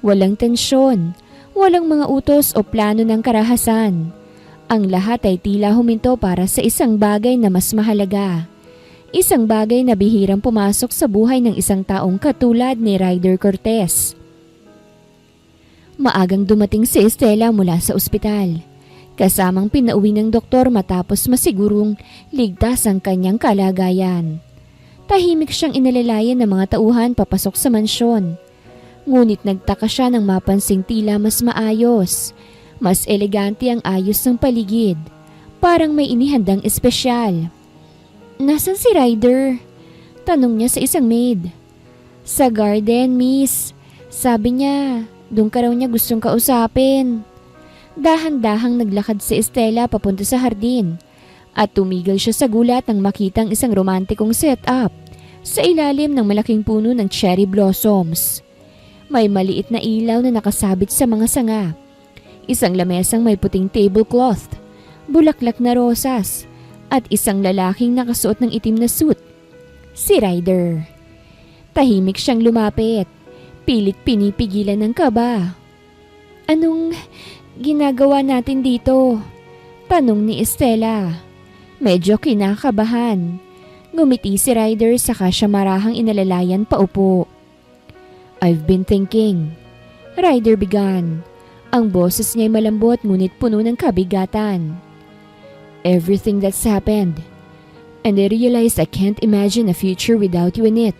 Walang tensyon, walang mga utos o plano ng karahasan. Ang lahat ay tila huminto para sa isang bagay na mas mahalaga. Isang bagay na bihirang pumasok sa buhay ng isang taong katulad ni Ryder Cortez. Maagang dumating si Estela mula sa ospital. Kasamang pinauwi ng doktor matapos masigurong ligtas ang kanyang kalagayan. Tahimik siyang inalalayan ng mga tauhan papasok sa mansyon. Ngunit nagtaka siya nang mapansing tila mas maayos. Mas elegante ang ayos ng paligid. Parang may inihandang espesyal. "Nasaan si Ryder?" tanong niya sa isang maid. "Sa garden, miss. Sabi niya, doon ka raw niya gustong kausapin." Dahan-dahang naglakad si Estela papunta sa hardin at tumigil siya sa gulat nang makitang isang romantikong setup sa ilalim ng malaking puno ng cherry blossoms. May maliit na ilaw na nakasabit sa mga sanga. Isang lamesang may puting tablecloth, bulaklak na rosas, at isang lalaking nakasuot ng itim na suit. Si Ryder. Tahimik siyang lumapit, pilit pinipigilan ng kaba. "Anong ginagawa natin dito?" tanong ni Estela. Medyo kinakabahan. Ngumiti si Ryder saka siya marahang inalalayan paupo. "I've been thinking," Ryder began. Ang boses niya'y malambot ngunit puno ng kabigatan. "Everything that's happened. And I realized I can't imagine a future without you in it."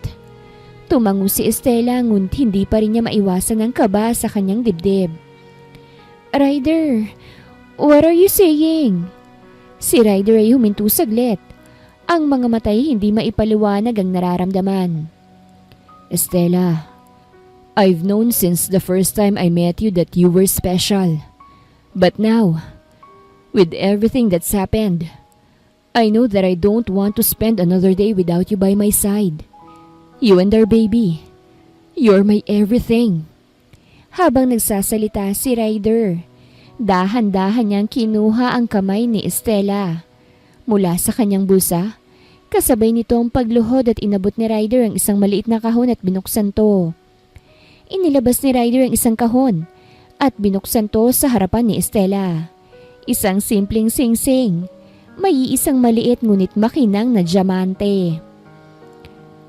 Tumango si Estela ngunit hindi pa rin niya maiwasan ang kaba sa kanyang dibdib. "Ryder, what are you saying?" Si Ryder ay huminto saglit. Ang mga mata'y hindi maipaliwanag ang nararamdaman. "Estela, I've known since the first time I met you that you were special. But now, with everything that's happened, I know that I don't want to spend another day without you by my side. You and our baby. You're my everything." Habang nagsasalita si Ryder, dahan-dahan niyang kinuha ang kamay ni Estela mula sa kanyang bulsa. Kasabay nito ang pagluhod at inabot ni Ryder ang isang maliit na kahon at binuksan to. Inilabas ni Ryder ang isang kahon at binuksan to sa harapan ni Estela. Isang simpleng singsing, may isang maliit ngunit makinang na diamante.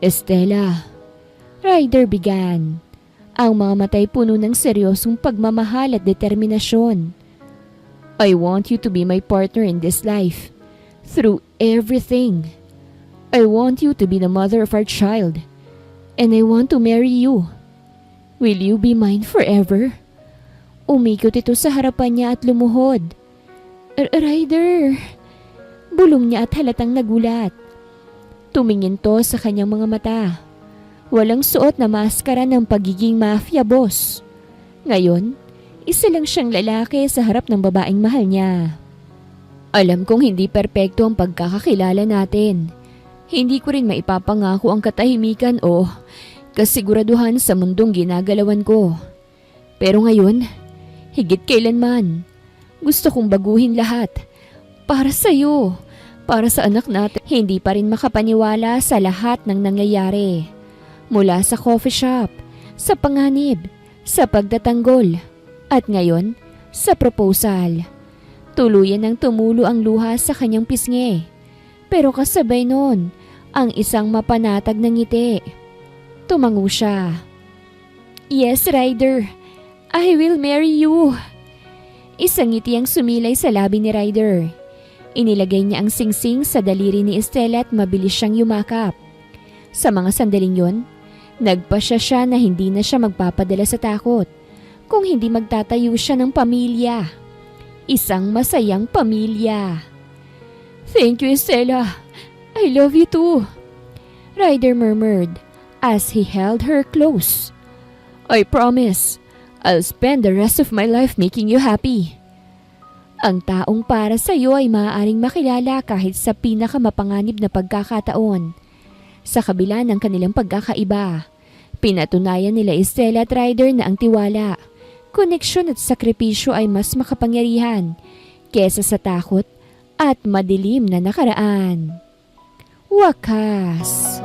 "Estela," Ryder began. Ang mga matay puno ng seryosong pagmamahal at determinasyon. "I want you to be my partner in this life, through everything. I want you to be the mother of our child, and I want to marry you. Will you be mine forever?" Umikot ito sa harapan niya at lumuhod. "Ryder!" Bulong niya at halatang nagulat. Tumingin to sa kanyang mga mata. Walang suot na maskara ng pagiging mafia boss. Ngayon, isa lang siyang lalaki sa harap ng babaeng mahal niya. "Alam kong hindi perpekto ang pagkakakilala natin. Hindi ko rin maipapangako ang katahimikan o kasiguraduhan sa mundong ginagalawan ko. Pero ngayon, higit kailanman, gusto kong baguhin lahat. Para sa'yo, para sa anak natin." Hindi pa rin makapaniwala sa lahat ng nangyayari. Mula sa coffee shop, sa panganib, sa pagtatanggol, at ngayon, sa proposal. Tuluyan ng tumulo ang luha sa kanyang pisngi. Pero kasabay noon, ang isang mapanatag na ngiti. Tumango siya. "Yes, Ryder. I will marry you." Isang ngiti ang sumilay sa labi ni Ryder. Inilagay niya ang singsing sa daliri ni Estela at mabilis siyang yumakap. Sa mga sandaling yon, nagpasya siya na hindi na siya magpapadala sa takot, kung hindi magtatayo siya ng pamilya. Isang masayang pamilya. "Thank you, Estela. I love you too," Ryder murmured. as he held her close. I promise, I'll spend the rest of my life making you happy. Ang taong para sa iyo ay maaaring makilala kahit sa pinakamapanganib na pagkakataon. Sa kabila ng kanilang pagkakaiba, pinatunayan nila Estela at Ryder na ang tiwala, koneksyon at sakripisyo ay mas makapangyarihan kesa sa takot at madilim na nakaraan. Wakas!